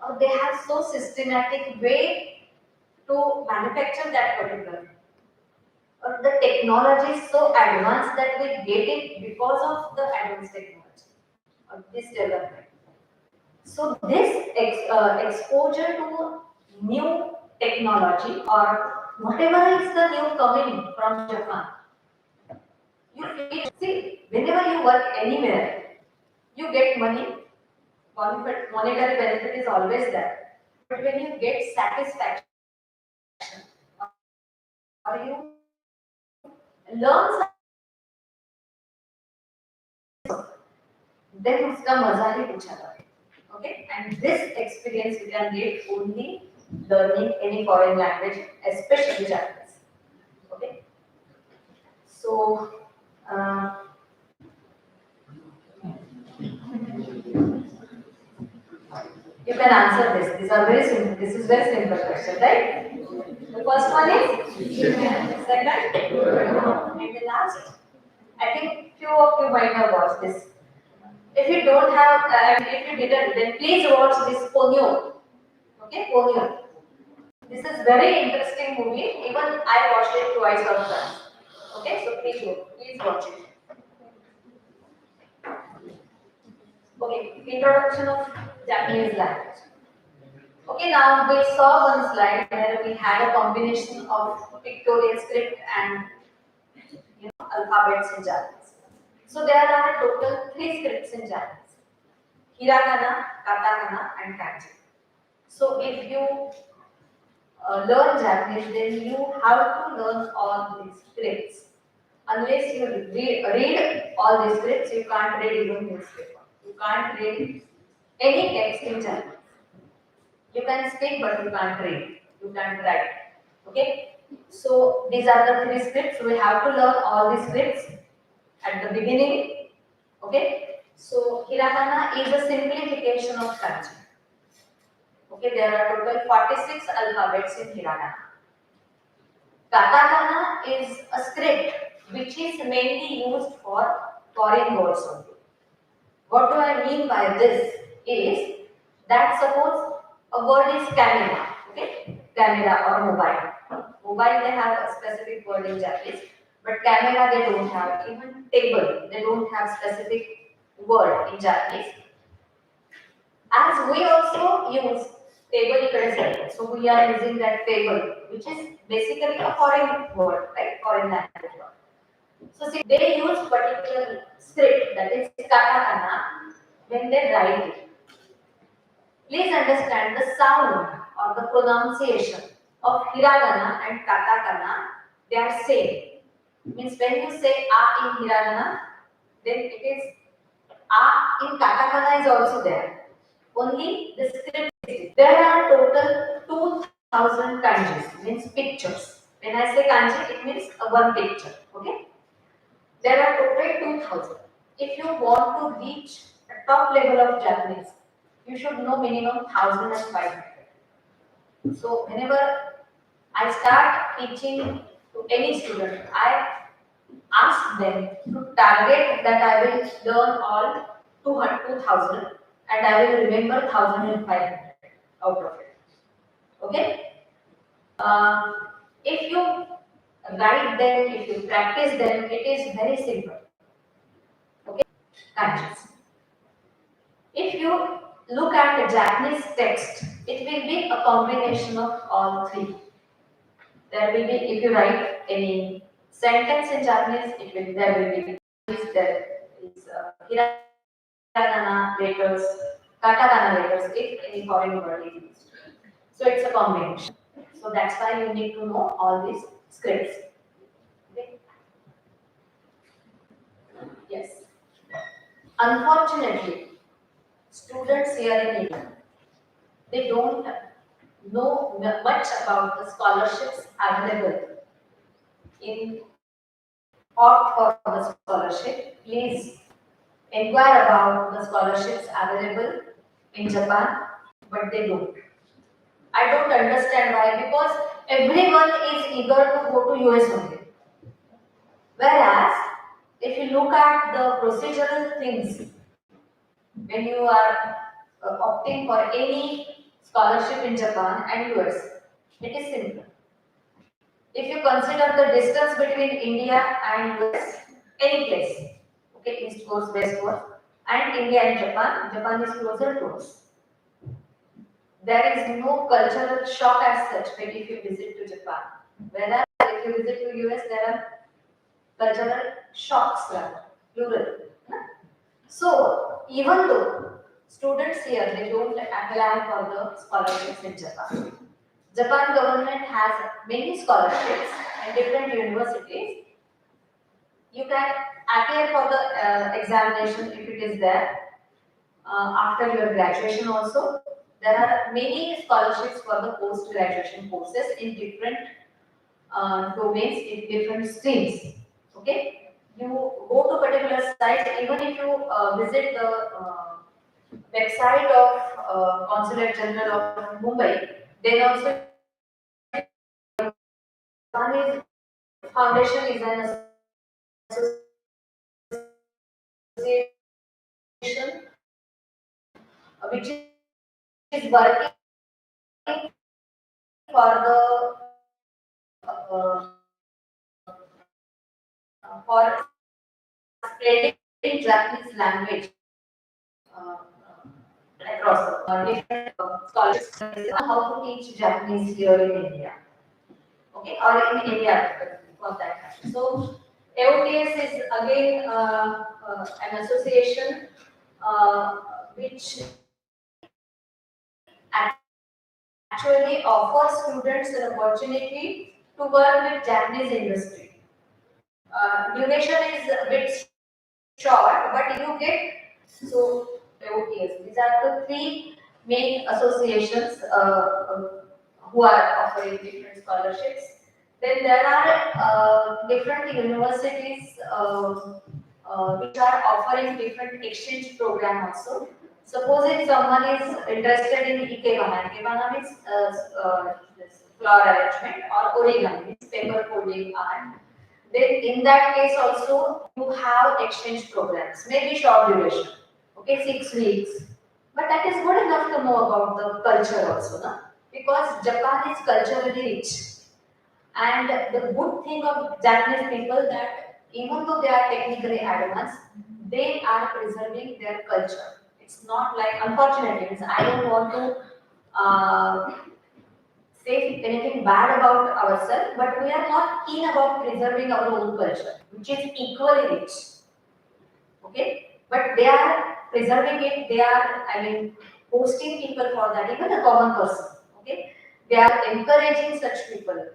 Or they have so systematic way to manufacture that particular. Or the technology is so advanced that we get it because of the advanced technology or this development. So this exposure to new technology or whatever is the new coming from Japan, you see whenever you work anywhere, you get money. Monetary benefit is always there, but when you get satisfaction or you learn then उसका मजा ही कुछ अलग है. Okay, and this experience you can get only learning any foreign language, especially Japanese. Okay, so you can answer this. These are very simple. This is very simple question, right? The first one is second, and the last. I think few of you might have watched this. If you don't have, if you didn't, then please watch this Ponyo. Okay, Ponyo. This is very interesting movie. Even I watched it twice or thrice. Okay, so please watch it. Okay, introduction of Japanese language. Okay, now we saw one slide where we had a combination of pictorial script and alphabets in Japanese. So there are total 3 scripts in Japanese: hiragana, katakana, and kanji. So if you learn Japanese, then you have to learn all these scripts. Unless you read all these scripts, you can't read even newspaper. You can't read any text in Japanese. You can speak, but you can't read. You can't write. Okay. So these are the 3 scripts. We have to learn all these scripts at the beginning. Okay. So hiragana is a simplification of kanji. Okay, there are total 46 alphabets in hiragana. Katakana is a script which is mainly used for foreign words only. What do I mean by this is that suppose a word is camera, okay, camera or mobile. Mobile they have a specific word in Japanese, but camera they don't have. Even table they don't have specific word in Japanese. As we also use table present, so we are using that table, which is basically a foreign word, right? Foreign language word. So see, they use particular script, that is katakana, when they write it. Please understand the sound or the pronunciation of hiragana and katakana, they are same. Means when you say a in hiragana, then it is a in katakana is also there. Only the script is there are total 2000 kanjis, means pictures. When I say kanji, it means one picture. Okay. There are total 2000. If you want to reach a top level of Japanese, you should know minimum 1500. So whenever I start teaching to any student, I ask them to target that I will learn all 2000 and I will remember 1500 out of it. Okay? Uh, if you write them, if you practice them, it is very simple. Okay? Kanjis. If you look at the Japanese text, it will be a combination of all 3. There will be, if you write any sentence in Japanese, there will be there is hiragana letters, katakana letters, if any foreign word is used. So it's a combination. So that's why you need to know all these scripts. Okay? Yes. Unfortunately, students here in India, they don't know much about the scholarships available. In opt for the scholarship, please inquire about the scholarships available in Japan, but they don't. I don't understand why, because everyone is eager to go to US only. Whereas, if you look at the procedural things, when you are opting for any scholarship in Japan and US, it is simple. If you consider the distance between India and US, any place, okay, East Coast, West Coast, and India and Japan, Japan is closer to us. There is no cultural shock as such when if you visit to Japan. Whereas if you visit to US, there are cultural shocks, plural. So even though students here they don't apply for the scholarships in Japan, Japan government has many scholarships in different universities. You can appear for the examination if it is there, after your graduation also. There are many scholarships for the post-graduation courses in different domains, in different streams. Okay, you go to particular site, even if you visit the website of Consulate General of Mumbai, then also one is foundation is an association which is working for the for spreading Japanese language uh, across the different scholarships on how to teach Japanese here in India, okay, or in India for that matter. So AOTS is again an association uh, which actually offers students an opportunity to work with Japanese industry. Duration is a bit short, but you get so AOTS. These are the three main associations who are offering different scholarships. Then there are different universities which are offering different exchange program also. Suppose if someone is interested in ikebana means this flower arrangement, or origami means paper folding art. Then in that case also you have exchange programs, maybe short duration, okay, 6 weeks. But that is good enough to know about the culture also, na? Because Japan is culturally rich. And the good thing of Japanese people that even though they are technically advanced, they are preserving their culture. It's not like, unfortunately, means I don't want to say anything bad about ourselves, but we are not keen about preserving our own culture, which is equally rich. Okay, but they are preserving it. They are, I mean, hosting people for that. Even a common person. Okay, they are encouraging such people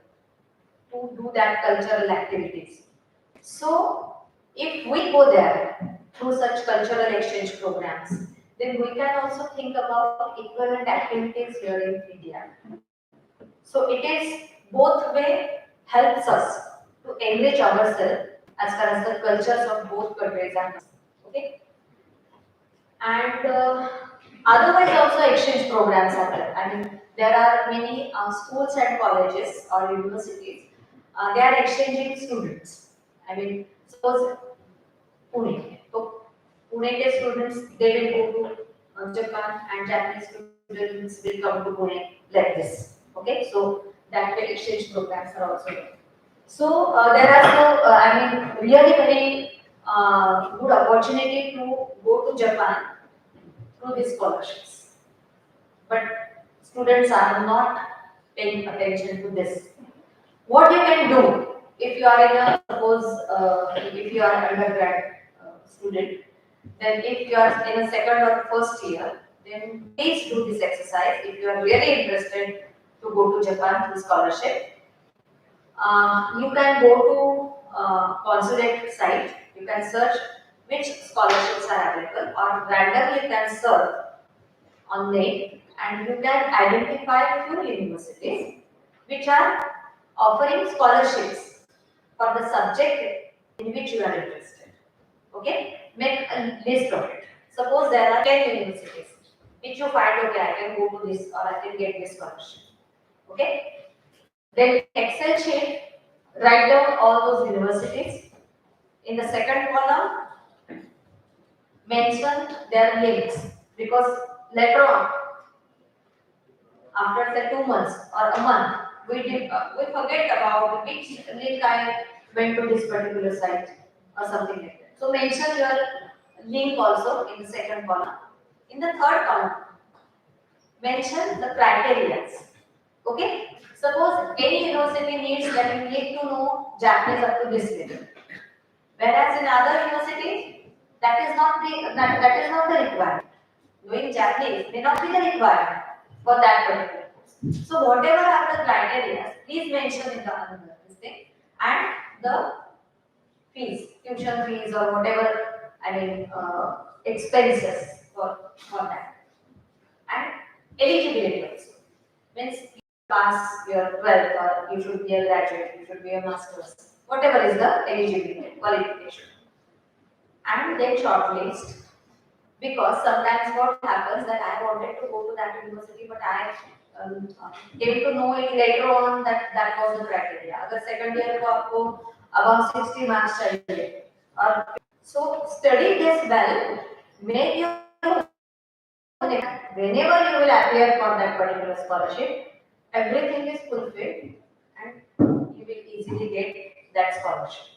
to do that cultural activities. So, if we go there through such cultural exchange programs, then we can also think about equivalent activities here in India. So, it is both way helps us to enrich ourselves as far as the cultures of both countries are concerned. Okay, and otherwise also exchange programs are there. I mean, there are many schools and colleges or universities. They are exchanging students. I mean, suppose Pune. So Pune ke students they will go to Japan, and Japanese students will come to Pune like this. Okay, so that way exchange programs are also there. So there are so I mean really very good opportunity to go to Japan through these scholarships. But students are not paying attention to this. What you can do if you are in a suppose if you are undergrad student, then if you are in a second or first year, then please do this exercise. If you are really interested to go to Japan through scholarship, you can go to consulate site. You can search which scholarships are available, or randomly you can search on net, and you can identify few universities which are offering scholarships for the subject in which you are interested. Okay, make a list of it. Suppose there are 10 universities which you find, okay, I can go to this or I can get this scholarship. Okay, then Excel sheet, write down all those universities. In the second column, mention their links, because later on, after say 2 months or a month, we forget about which link I went to this particular site or something like that. So mention your link also in the second column. In the third column, mention the criteria. Okay? Suppose any university needs that you need to know Japanese up to this level. Whereas in other universities, that is not the requirement. Knowing Japanese may not be the requirement for that particular course. So whatever are the criteria, please mention in the another this thing, and the fees, tuition fees or whatever, I mean expenses for that. And eligibility also means you pass your 12th or you should be a graduate, you should be a master's, whatever is the eligibility qualification. And then shortlist, because sometimes what happens that I wanted to go to that university, but I came to know it later on that that was the criteria. अगर second year को आपको about 60 marks चाहिए और so study this well, make your whenever you will appear for that particular scholarship, everything is fulfilled and you will easily get that scholarship.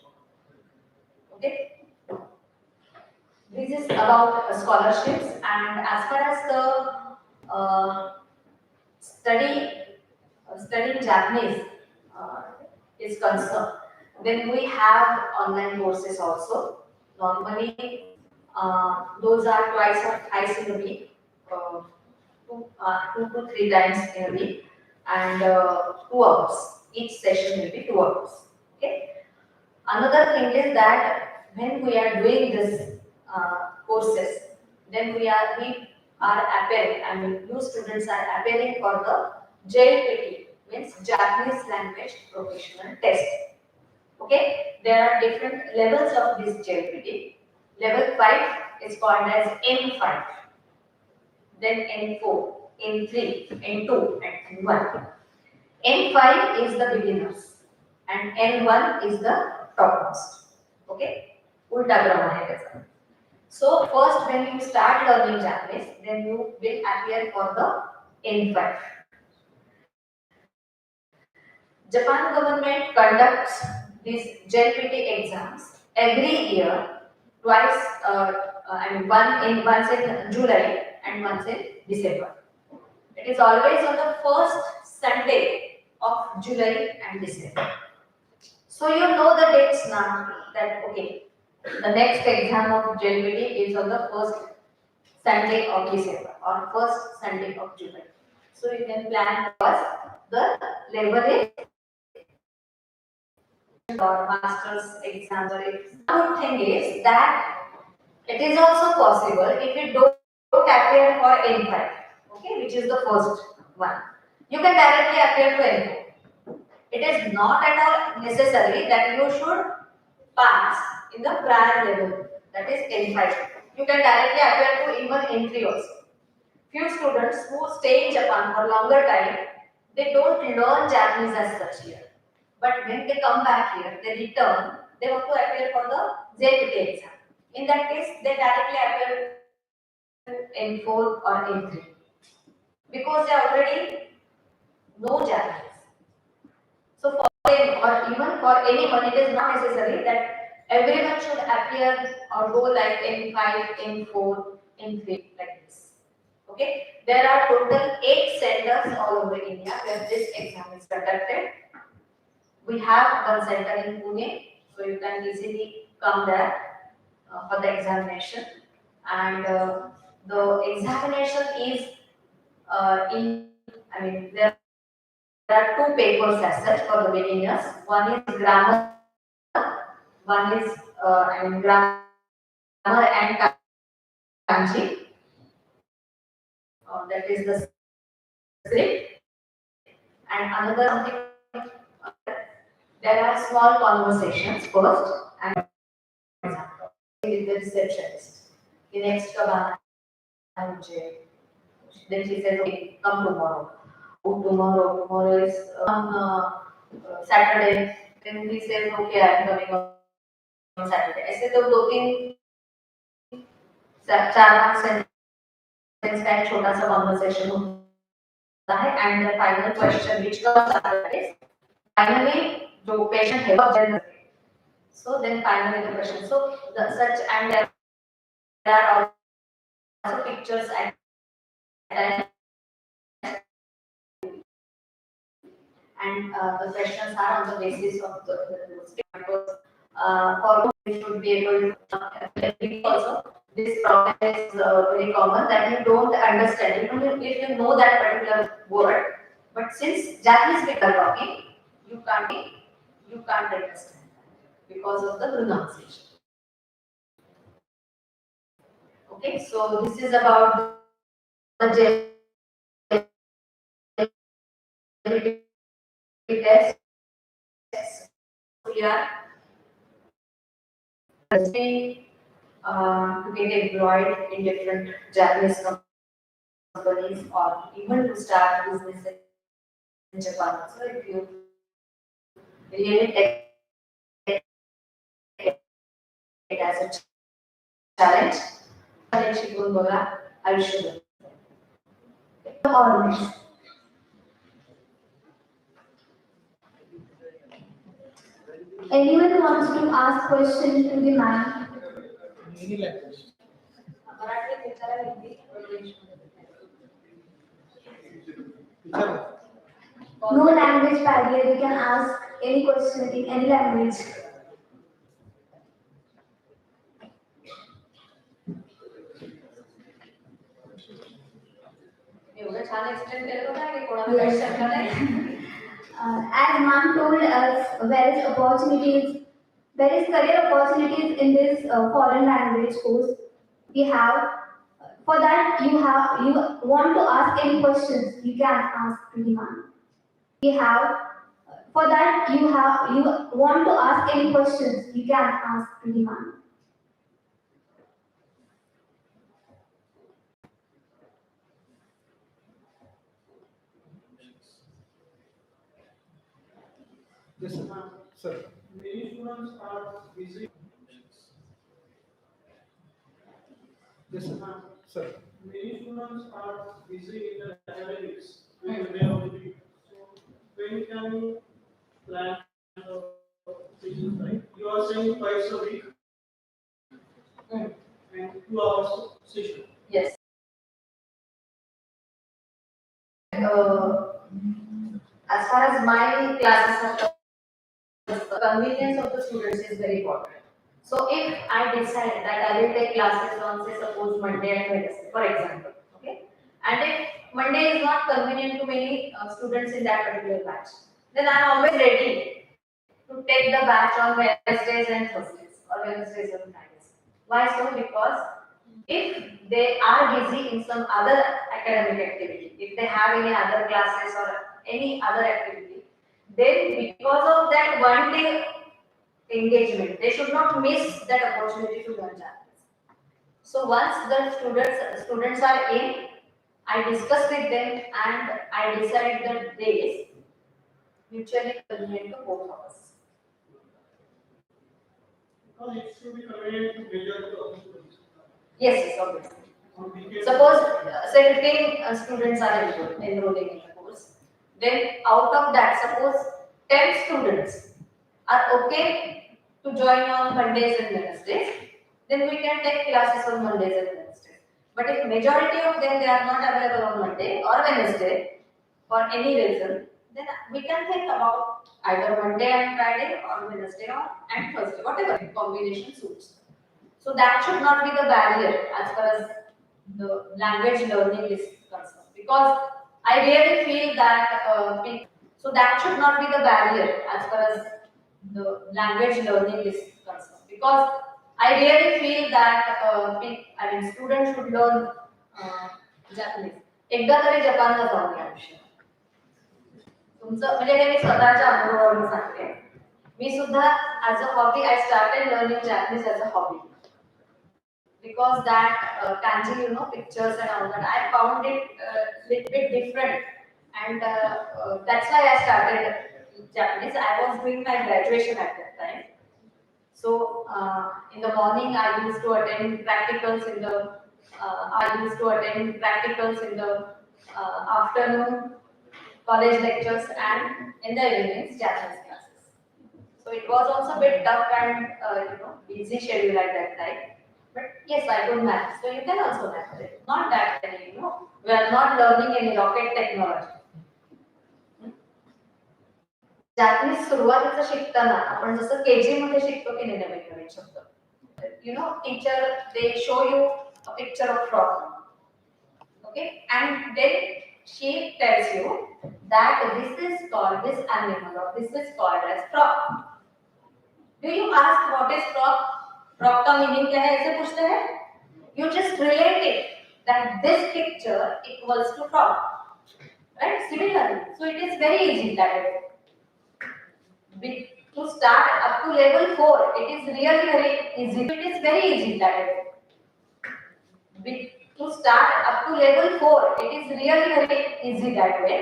Okay. This is about scholarships, and as far as the studying Japanese is concerned, then we have online courses also. Normally, those are twice or thrice in a week, two to three times in a week, and 2 hours. Each session will be 2 hours. Okay. Another thing is that when we are doing this courses, then we are appearing. I mean, you students are appearing for the JLPT, means Japanese Language Professional Test. Okay, there are different levels of this JLPT. Level 5 is called as N5, then N4, N3, N2, and N1. N5 is the beginners, and N1 is the topmost. Okay, ulta grammar hai kaisa. So first, when you start learning Japanese, then you will appear for the N5. Japan government conducts these JLPT exams every year, twice. Once in July and once in December. It is always on the first Sunday of July and December. So you know the dates now that okay, the next exam of JLPT is on the first Sunday of December or first Sunday of July. So you can plan first the level is or master's exams or it. Good thing is that it is also possible if you don't appear for N5, okay, which is the first one. You can directly appear to N4. It is not at all necessary that you should pass in the prior level, that is N5. You can directly appear to even N3 also. Few students who stay in Japan for longer time, they don't learn Japanese as such here. But when they come back here, they return, they want to appear for the JPT exam. In that case, they directly appear to N4 or N3 because they already know Japanese. So for them or even for anyone, it is not necessary that everyone should appear or go like N5, N4, N3 like this. Okay, there are total 8 centers all over India where this exam is conducted. We have one center in Pune, so you can easily come there for the examination. And the examination is there are 2 papers as such for the beginners. One is grammar, one is grammar and kanji. That is the script. And another something, there are small conversations first and with the receptionist. The next kabana, then she says, okay, come tomorrow. Oh, tomorrow is on Saturday. Then he says, okay, I am coming on Saturday. ऐसे तो 2-3 4-5 sentence का एक छोटा सा conversation होता है and the final question which comes after is finally जो patient है so then finally the question, so the such and there are also pictures and the questions are on the basis of the because for we should be able to also this problem is very common that you don't understand even if you know that particular word, but since Japanese people are talking, you can't understand because of the pronunciation. Okay, so this is about the test. We are to get employed in different Japanese companies or even to start business in Japan. So if you really take it as a challenge, शिकून बघा आयुष्यभर. Honors. Anyone wants to ask question to the man? Marathi विचारा Hindi English. No language barrier. You can ask any question in any language. एवढं छान explain केलं होतं की कोणाला काही शंका नाही. As ma'am told us, there is career opportunities in this foreign language course. We have, for that you want to ask any questions, you can ask to the ma'am. We have, for that you want to ask any questions, you can ask to the ma'am. Yes, sir. Many students are busy. Yes, sir. Many students are busy in their academics and they are busy. So when can you plan sessions, right? You are saying twice a week and 2 hours session. Yes. As far as my classes are concerned, the convenience of the students is very important. So if I decide that I will take classes on, say, suppose Monday and Wednesday, for example, okay, and if Monday is not convenient to many students in that particular batch, then I am always ready to take the batch on Wednesdays and Thursdays or Wednesdays and Fridays. Why so? Because if they are busy in some other academic activity, if they have any other classes or any other activity, then because of that one day engagement, they should not miss that opportunity to learn Japanese. So once the students are in, I discuss with them and I decide the days mutually convenient to both of us. Because it should be convenient to majority of the students. Yes, obviously. On weekends. Suppose, say 15 students are enrolling in the course. Then out of that, suppose 10 students are okay to join on Mondays and Wednesdays, then we can take classes on Mondays and Wednesdays. But if majority of them they are not available on Monday or Wednesday for any reason, then we can think about either Monday and Friday or Wednesday or and Thursday, whatever combination suits. So that should not be the barrier as far as the language learning is concerned, because I really feel that so that should not be the barrier as far as the language learning is concerned, because I really feel that I mean students should learn Japanese. एकदा तरी जपानला जाऊन या आयुष्यात. तुमचं म्हणजे हे मी स्वतःच्या अनुभवावरून सांगते. मी सुद्धा as a hobby I started learning Japanese as a hobby. Because that kanji, pictures and all that, I found it little bit different, and that's why I started Japanese. I was doing my graduation at that time, so in the morning I used to attend practicals in the afternoon college lectures, and in the evenings Japanese classes. So it was also a bit tough and busy schedule at that time. But yes, I could manage. So you can also manage it. Not that we are not learning any rocket technology. Japanese सुरुवातीचं शिकताना आपण जसं KG मध्ये शिकतो की नाही नवीन नवीन शब्द. Teacher they show you a picture of frog. Okay, and then she tells you that this is called this animal or this is called as frog. Do you ask what is frog? Frock का meaning क्या है ऐसे पूछते हैं? You just relate it that this picture equals to top, right? Similarly, so it is very easy that way. To start up to level 4, it is really very easy. It is very easy that way. To start up to level 4, it is really very easy that way.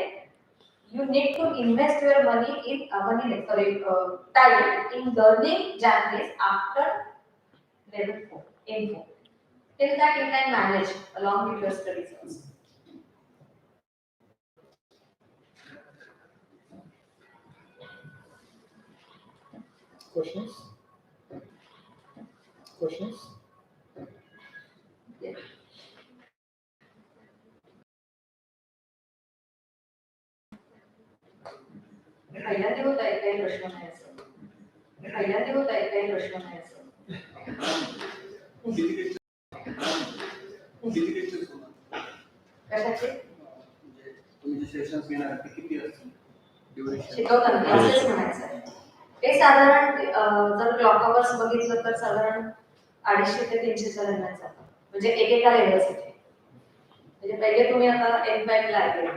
You need to invest your money in time in learning Japanese after level 4, in 4. Till that you can manage along with your studies also. Questions? Questions? Yeah. पहिल्यांदा होता एक काही प्रश्न नाही असं. पहिल्यांदा होता एक काही प्रश्न नाही असं. कशाचे? तुम्ही सेशन्स घेणार ते किती असतील? शिकवताना क्लासेस म्हणायचं. ते साधारण जर क्लॉक अवर्स बघितलं तर साधारण 250 ते 300च्या दरम्यान जातात. म्हणजे एकेका लेवलसाठी. म्हणजे पहिले तुम्ही आता N5 ला आहे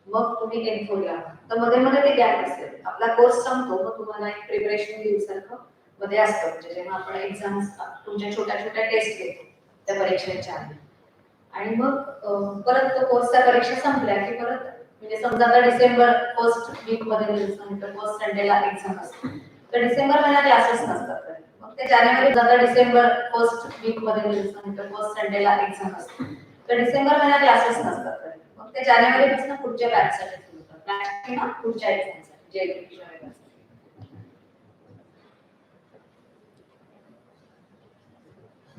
मग तुम्ही N4 ला तर मध्ये मध्ये ते गॅप असेल. आपला कोर्स संपतो मग तुम्हाला एक प्रिपरेशन दिवसारखं मध्ये असतं. म्हणजे जेव्हा आपण एक्झाम्स तुमच्या छोट्या छोट्या टेस्ट घेतो त्या परीक्षेच्या आधी आणि मग परत तो कोर्सच्या परीक्षा संपल्या की परत म्हणजे समजा आता डिसेंबर फर्स्ट वीक मध्ये फर्स्ट संडेला एक्झाम असते तर डिसेंबर महिन्यात क्लासेस नसतात मग ते जानेवारी जाता डिसेंबर फर्स्ट वीक मध्ये फर्स्ट संडेला एक्झाम असते तर डिसेंबर महिन्यात क्लासेस नसतात मग ते जानेवारीपासून पुढच्या बॅचसाठी सुरू होतात बॅच किंवा पुढच्या एक्झामसाठी जे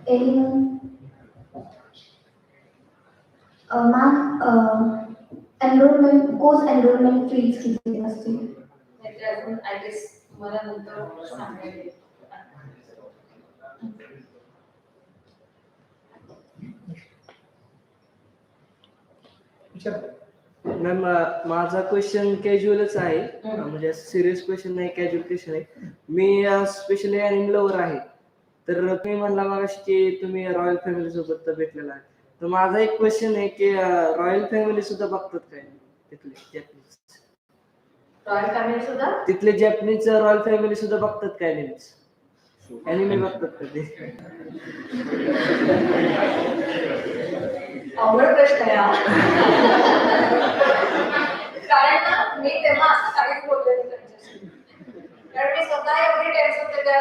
Anyone? Ma'am, enrollment course enrollment fees किती असतील? म्हणजे अजून आय गेस तुम्हाला नंतर सांगेल. मॅम माझा क्वेश्चन कॅज्युअलच आहे म्हणजे सिरियस क्वेश्चन नाही कॅज्युअल क्वेश्चन आहे. मी स्पेशली अॅनिम लवर आहे तर तुम्ही म्हणला मगाशी की तुम्ही रॉयल फॅमिली सोबत भेटलेला आहे तर माझा एक क्वेश्चन आहे की रॉयल फॅमिली सुद्धा बघतात काय तिथले जॅपनीज रॉयल फॅमिली सुद्धा तिथले जॅपनीज रॉयल फॅमिली सुद्धा बघतात काय नेहमीच अॅनिमे बघतात का ते? अवघड प्रश्न आहे कारण ना मी तेव्हा असं काहीच बोलले नाही त्यांच्याशी कारण मी स्वतः एवढी टेन्शन त्याच्या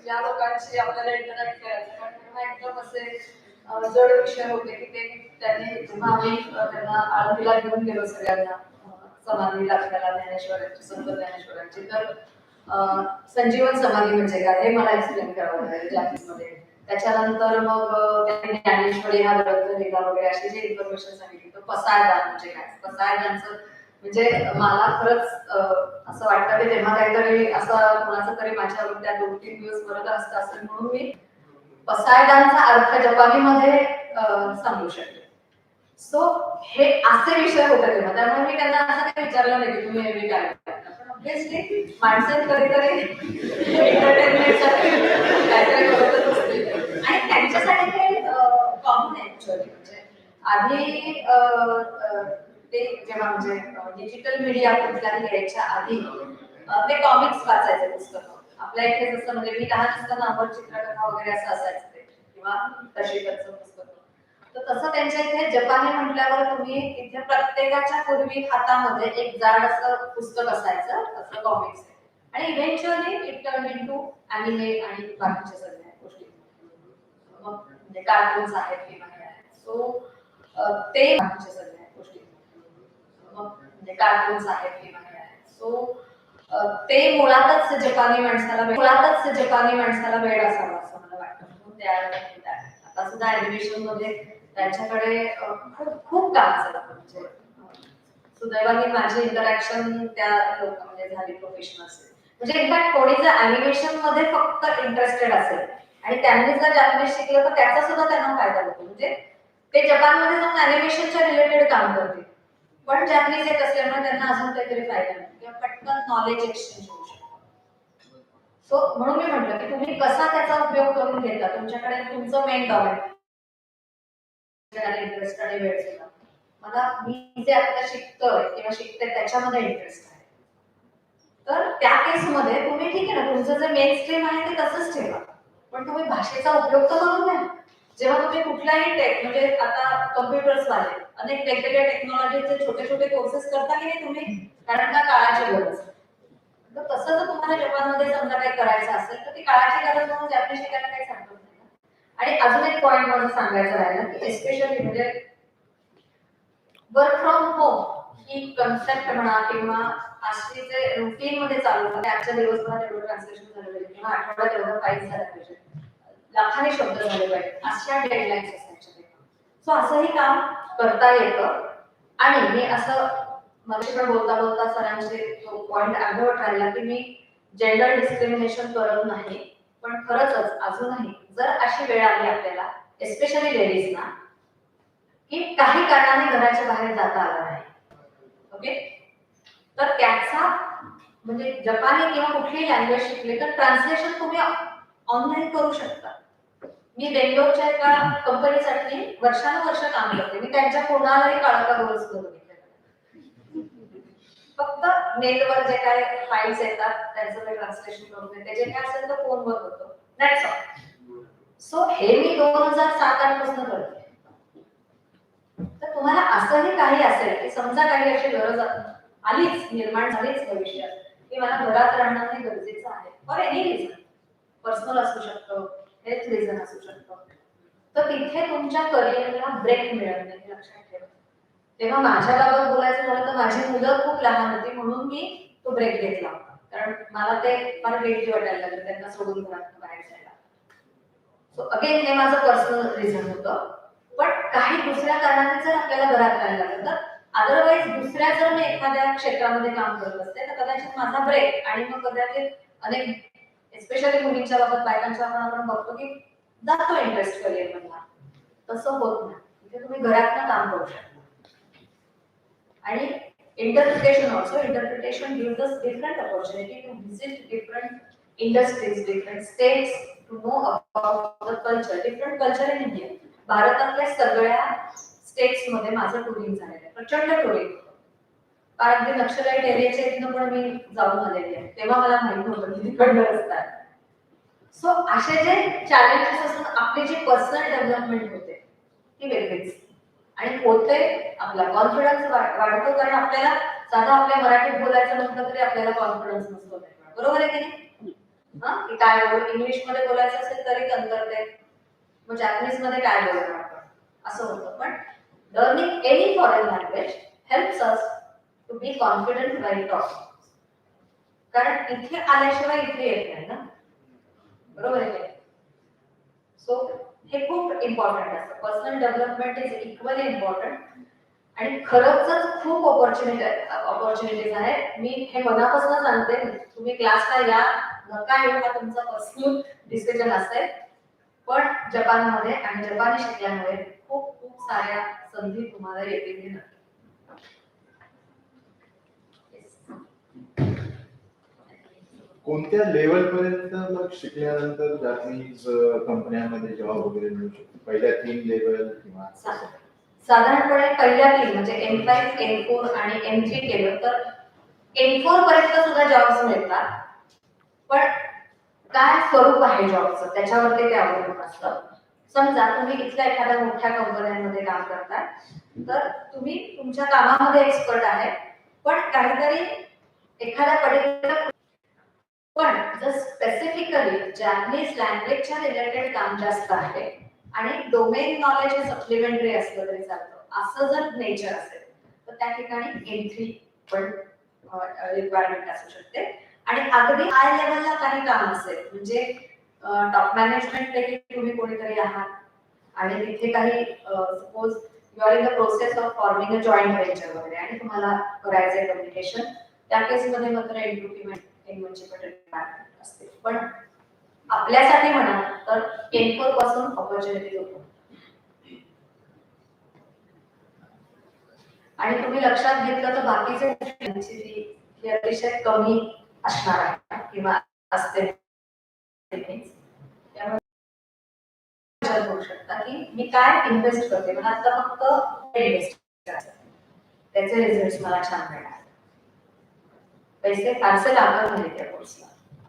या लोकांशी आपल्याला इंटरॅक्ट करायचं कारण तेव्हा एकदम असे जड विषय होते की ते त्यांनी जेव्हा आम्ही त्यांना आळंदीला घेऊन गेलो सगळ्यांना समाधी दाखवायला ज्ञानेश्वरांची संत ज्ञानेश्वरांची तर संजीवन समाधी म्हणजे काय हे मला एक्सप्लेन करावं लागेल क्लासेसमध्ये त्याच्यानंतर मग त्यांनी ज्ञानेश्वरी हा ग्रंथ लिहिला वगैरे अशी जी इन्फॉर्मेशन सांगितली तर पसायदान म्हणजे काय पसायदानचं म्हणजे मला खरंच असं वाटतं की तेव्हा काहीतरी असं कोणाचं तरी माझ्यावर त्या 2-3 दिवस बरोबर असतं असेल म्हणून मी पसायदानचा अर्थ जपानीमध्ये सांगू शकते. सो हे असे विषय होते तेव्हा त्यामुळे मी त्यांना असं काही विचारलं नाही की तुम्ही हे काय ऑब्व्हियसली माणसं कधीतरी एंटरटेनमेंटसाठी काहीतरी करतच असते आणि त्यांच्यासाठी ते कॉमन आहे ऍक्च्युअली म्हणजे आधी ते जेव्हा म्हणजे डिजिटल मीडिया कुठल्याही यायच्या आधी ते कॉमिक्स वाचायचे पुस्तकं आपल्या इथे जसं म्हणजे मी लहान असताना अमर चित्रकथा वगैरे असं असायचं ते किंवा तशीकडचं पुस्तक तर तसं त्यांच्या इथे जपानी म्हटल्यावर तुम्ही इथे प्रत्येकाच्या पूर्वी हातामध्ये एक जाड असं पुस्तक असायचं असं कॉमिक्स आहे आणि eventually it turn into anime आणि बाकीच्या सगळ्या गोष्टी मग म्हणजे कार्टून्स आहेत किंवा काय सो ते बाकीच्या सगळ्या गोष्टी मग म्हणजे कार्टून्स आहेत किंवा काय सो ते मुळातच जपानी माणसाला वेळ असावा असं मला वाटतं म्हणून त्या आता सुद्धा ऍनिमेशन मध्ये त्यांच्याकडे खूप काम झालं म्हणजे सुदैवाने माझी इंटरॅक्शन त्या लोकांमध्ये झाली प्रोफेशनल्स म्हणजे इनफॅक्ट कोणी जर ऍनिमेशन मध्ये फक्त इंटरेस्टेड असेल आणि त्यांनी जर जॅपनीज शिकलं तर त्याचा सुद्धा त्यांना फायदा होतो म्हणजे ते जपानमध्ये जाऊन ऍनिमेशनच्या रिलेटेड काम करतील पण जॅपनीज येत असल्यामुळे त्यांना अजून काहीतरी फायदा नाही किंवा पटकन नॉलेज एक्सचेंज होऊ शकतो. सो म्हणून मी म्हटलं की तुम्ही कसा त्याचा उपयोग करून घेता तुमच्याकडे तुमचं मेन डॉमेन इंटरेस्ट आणि वेळ दिला. मला मी जे आता शिकतोय किंवा शिकते त्याच्यामध्ये इंटरेस्ट आहे. तर त्या केसमध्ये तुम्ही ठीक आहे ना, तुमचं जे मेन स्ट्रीम आहे ते तसंच ठेवा, पण तुम्ही भाषेचा उपयोग तर करून घ्या. जेव्हा तुम्ही कुठलाही टेक म्हणजे आता कम्प्युटर्स वाले अनेक वेगवेगळ्या टेक्नॉलॉजीचे छोटे छोटे कोर्सेस करता की नाही तुम्ही, कारण का काळाची गरज. तर तसं जर तुम्हाला जपानमध्ये समजा काही करायचं असेल तर ती काळाची गरज म्हणून जॅपनीज शिकायला काही सांगत नाही. आणि अजून एक पॉईंट मला सांगायचं राहिलं की एस्पेशली म्हणजे work from home he concept म्हणा किंवा आजची जे रुटीन मध्ये चालू आहे आजच्या दिवसभरात एवढं ट्रान्सलेशन झालं पाहिजे किंवा आठवड्यात एवढं फाईल झालं पाहिजे, लाखाने शब्द झाले पाहिजे, अशा डेडलाईन्स असतात. सो असंही काम करता येतं. आणि मी असं मला पण बोलता बोलता सरांचे तो पॉईंट आठवत राहिला की मी जेंडर डिस्क्रिमिनेशन करत नाही, पण खरंच अजूनही जर अशी वेळ आली आपल्याला एस्पेशली लेडीजना की काही कारणाने घराच्या बाहेर जाता आलं नाही, ओके, तर त्याचा म्हणजे जपानी किंवा कुठलीही लँग्वेज शिकली तर ट्रान्सलेशन तुम्ही ऑनलाईन करू शकता. मी बेंगलोरच्या एका कंपनीसाठी वर्षानुवर्ष काम करते. मी त्यांच्या कोणालाही काळका रोज बघितले, फक्त मेलवर जे काय फाईल्स येतात त्यांचं ते ट्रान्सलेशन करून देते, जे काय असेल तर फोनवर होतं, दॅट्स ऑल. सो हे मी 2007-8 पासून करते. तर तुम्हाला असंही काही असेल की समजा काही अशी गरज आलीच निर्माण झालीच भविष्यात की मला घरात राहणं हे गरजेचं आहे फॉर एनी रिझन, पर्सनल असू शकतं, हेल्थ रिझन असू शकतं, तर तिथे तुमच्या करिअरला ब्रेक मिळत नाही, लक्षात ठेवा. तेव्हा माझ्या बाबत बोलायचं झालं तर माझी मुलं खूप लहान होती म्हणून मी तो ब्रेक घेतला होता, कारण मला ते फार गिल्टी वाटायला लागलं त्यांना सोडून घरात बाहेर जायला. सो अगेन हे माझं पर्सनल रिझन होतं. पण काही दुसऱ्या कारणाने जर आपल्याला घरात राहायला लागलं तर अदरवाईज दुसऱ्या जर मी एखाद्या क्षेत्रामध्ये काम करत असते तर कदाचित माझा ब्रेक आणि मग कदाचित अनेक एस्पेशली मुलींच्या बाबत बायकांच्या आपण बघतो की जातो इंटरेस्ट करिअर मधला, तसं होत नाही. तिथे तुम्ही घरातनं काम करू शकता. आणि interpretation also, interpretation gives us different opportunity to visit different industries, different states, to know about the culture, different culture in India. भारतातल्या सगळ्या स्टेट्स मध्ये माझं टुरिंग झालेलं आहे, प्रचंड टुरिंग. कारण ते नक्षलाईट एरियाच्या इथनं पण मी जाऊन आलेली आहे, तेव्हा मला माहित नव्हतं की तिकडनं असतात. सो असे जे चॅलेंजेस असून आपली जी पर्सनल डेव्हलपमेंट होते ती वेगळीच आणि होते. आपला कॉन्फिडन्स वाढतो, कारण आपल्याला साधा आपल्या मराठीत बोलायचं म्हटलं तरी आपल्याला कॉन्फिडन्स नसतो, बरोबर आहे की नाही? की काय इंग्लिश मध्ये बोलायचं असेल तरी कणतरते, मग जॅपनीज मध्ये काय बोलणार आपण, असं होतं. पण learning any foreign language helps us to be confident while talking, कारण इथे आल्याशिवाय इथे येत नाही ना, बरोबर आहे. सो हे खूप इम्पॉर्टंट असतं. Personal development is equally important आणि खरंच खूप ऑपॉर्च्युनिटीज आहेत. मी हे मनापासून सांगते, तुम्ही क्लासला या नका येऊ, हा तुमचा पर्सनल डिसिजन असेल, पण जपानमध्ये आणि जपानी शिकल्यामुळे खूप खूप साऱ्या संधी तुम्हाला येतील. कोणत्या लेवल पर्यंत मग शिकल्यानंतर जापनीज कंपन्यांमध्ये जॉब वगैरे मिळू शकतो? पहिल्या 3 लेवल किंवा साधारणपणे पहिल्या 3 म्हणजे M5, M4 आणि M3 केलं तर M4 पर्यंत सुद्धा जॉब्स मिळतात. पण काय स्वरूप आहे जॉबचं त्याच्यावरती ते अवलंबून असतं. समजा तुम्ही इथल्या एखाद्या मोठ्या कंपन्यांमध्ये काम करता तर तुम्ही तुमच्या कामामध्ये एक्सपर्ट आहे, पण काहीतरी एखाद्या पर्टिक्युलर, पण जर स्पेसिफिकली जॅपनीज लँग्वेजच्या रिलेटेड काम जास्त आहे आणि डोमेन नॉलेज हे सप्लिमेंटरी असलं तरी चालतं, असं जर नेचर असेल तर त्या ठिकाणी M3 पण रिक्वायरमेंट असू शकते. आणि अगदी हाय लेवलला काही काम असेल म्हणजे टॉप मॅनेजमेंट पैकी तुम्ही कोणीतरी आहात आणि तिथे काही suppose you are in the process of forming a joint venture वगैरे आणि तुम्हाला करायचंय कम्युनिकेशन, त्या केसमध्ये मात्र एन्व्हायरमेंटची पण रिक्वायरमेंट असते. पण आपल्यासाठी म्हणा तर M4 पासून ऑपॉर्च्युनिटी होतो. आणि तुम्ही लक्षात घेतलं तर बाकीचे फी अतिशय कमी असणार आहे किंवा असते, त्यामुळे करू शकता की मी काय इन्व्हेस्ट करते, मला आता फक्त इन्व्हेस्ट करायचं, त्याचे रिझल्ट मला छान मिळणार, पैसे फारसे लागत नाही त्या कोर्सला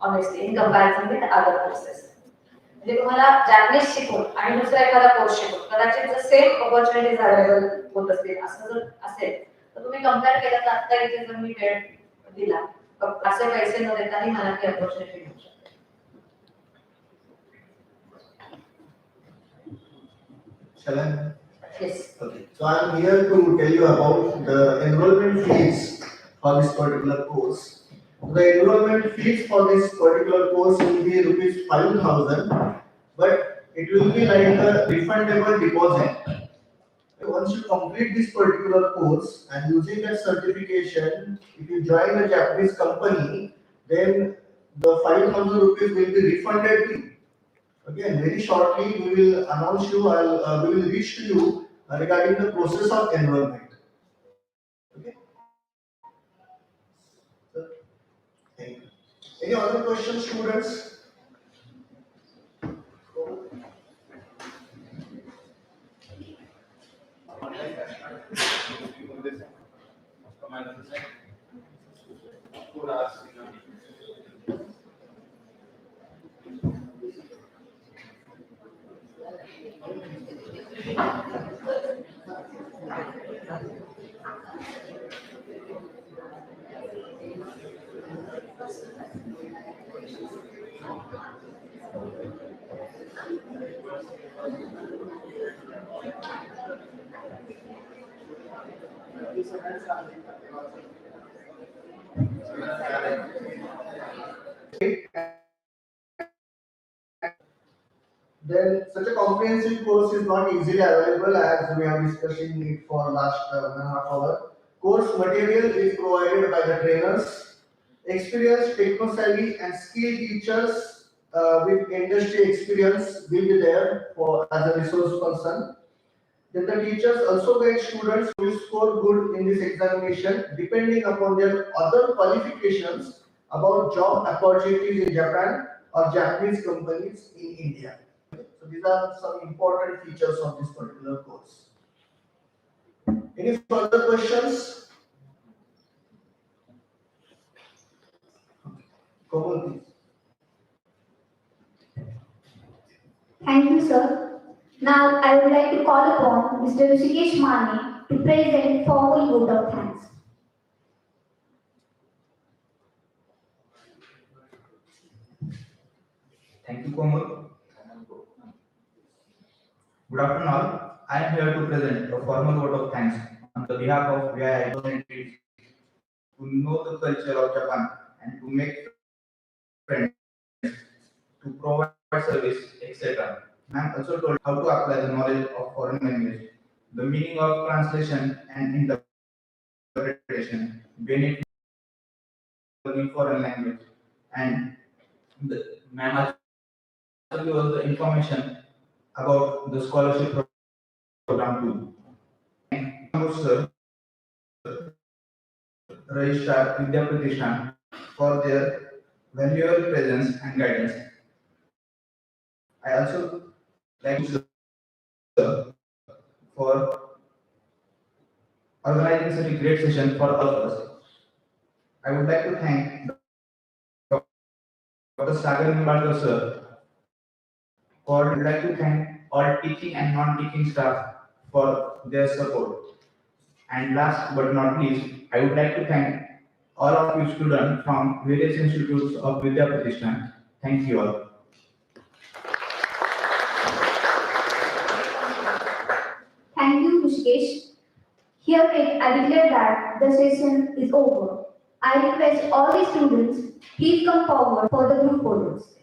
honestly in comparison with other courses. म्हणजे तुम्हाला जॅपनीज शिकून आणि दुसरा एखादा कोर्स शिकून कदाचित जर सेम ऑपॉर्च्युनिटीज अवेलेबल होत असतील असं जर असेल तर तुम्ही कम्पेअर केलं तर आता इथे जर मी वेळ दिला असे पैसे न देताही मला ती ऑपॉर्च्युनिटी मिळू शकते. Shall I? Yes. Okay. So I am here to tell you about the enrollment fees for this particular course. The enrollment fees for this particular course will be rupees 5,000, but it will be like a refundable deposit. Once you complete this particular course and using that certification, if you join a Japanese company, then the 5,000 rupees will be refunded to you. Again, very shortly we will announce you, we will reach to you regarding the process of enrollment. Okay. So, thank you. Any other questions, students? Then such a comprehensive course is not easily available as we are discussing it for last 1.5 hour. Course material is provided by the trainers, experienced techno-savvy and skilled teachers with industry experience will be there for as a resource person. Then the teachers also guide students who will score good in this examination depending upon their other qualifications about job opportunities in Japan or Japanese companies in India. So these are some important features of this particular course. Any further questions? Komal, please. Thank you, sir. Now, I would like to call upon Mr. Rishikesh Mane to present formal vote of thanks. Thank you, Komal. Good afternoon, all. I am here to present a formal vote of thanks on the behalf of VI to know the culture of Japan and to make friends, to provide service, etc. I am also told how to apply the knowledge of foreign language, the meaning of translation and interpretation, benefit of learning foreign language, and the ma'am also gave us the information about the scholarship program too. Thank you, sir, Registrar Vidya Pratishthan for their valuable presence and guidance. I also like to sir for organizing such a great session for all of us. I would like to thank Dr. Sagar Nimbarkar sir for. I would like to thank all teaching and non-teaching staff for their support. And last but not least, I would like to thank all of you students from various institutes of Vidya Pratishthan. Thank you all. Thank you, Rishikesh. Herewith, I declare that the session is over. I request all the students, please come forward for the group photos.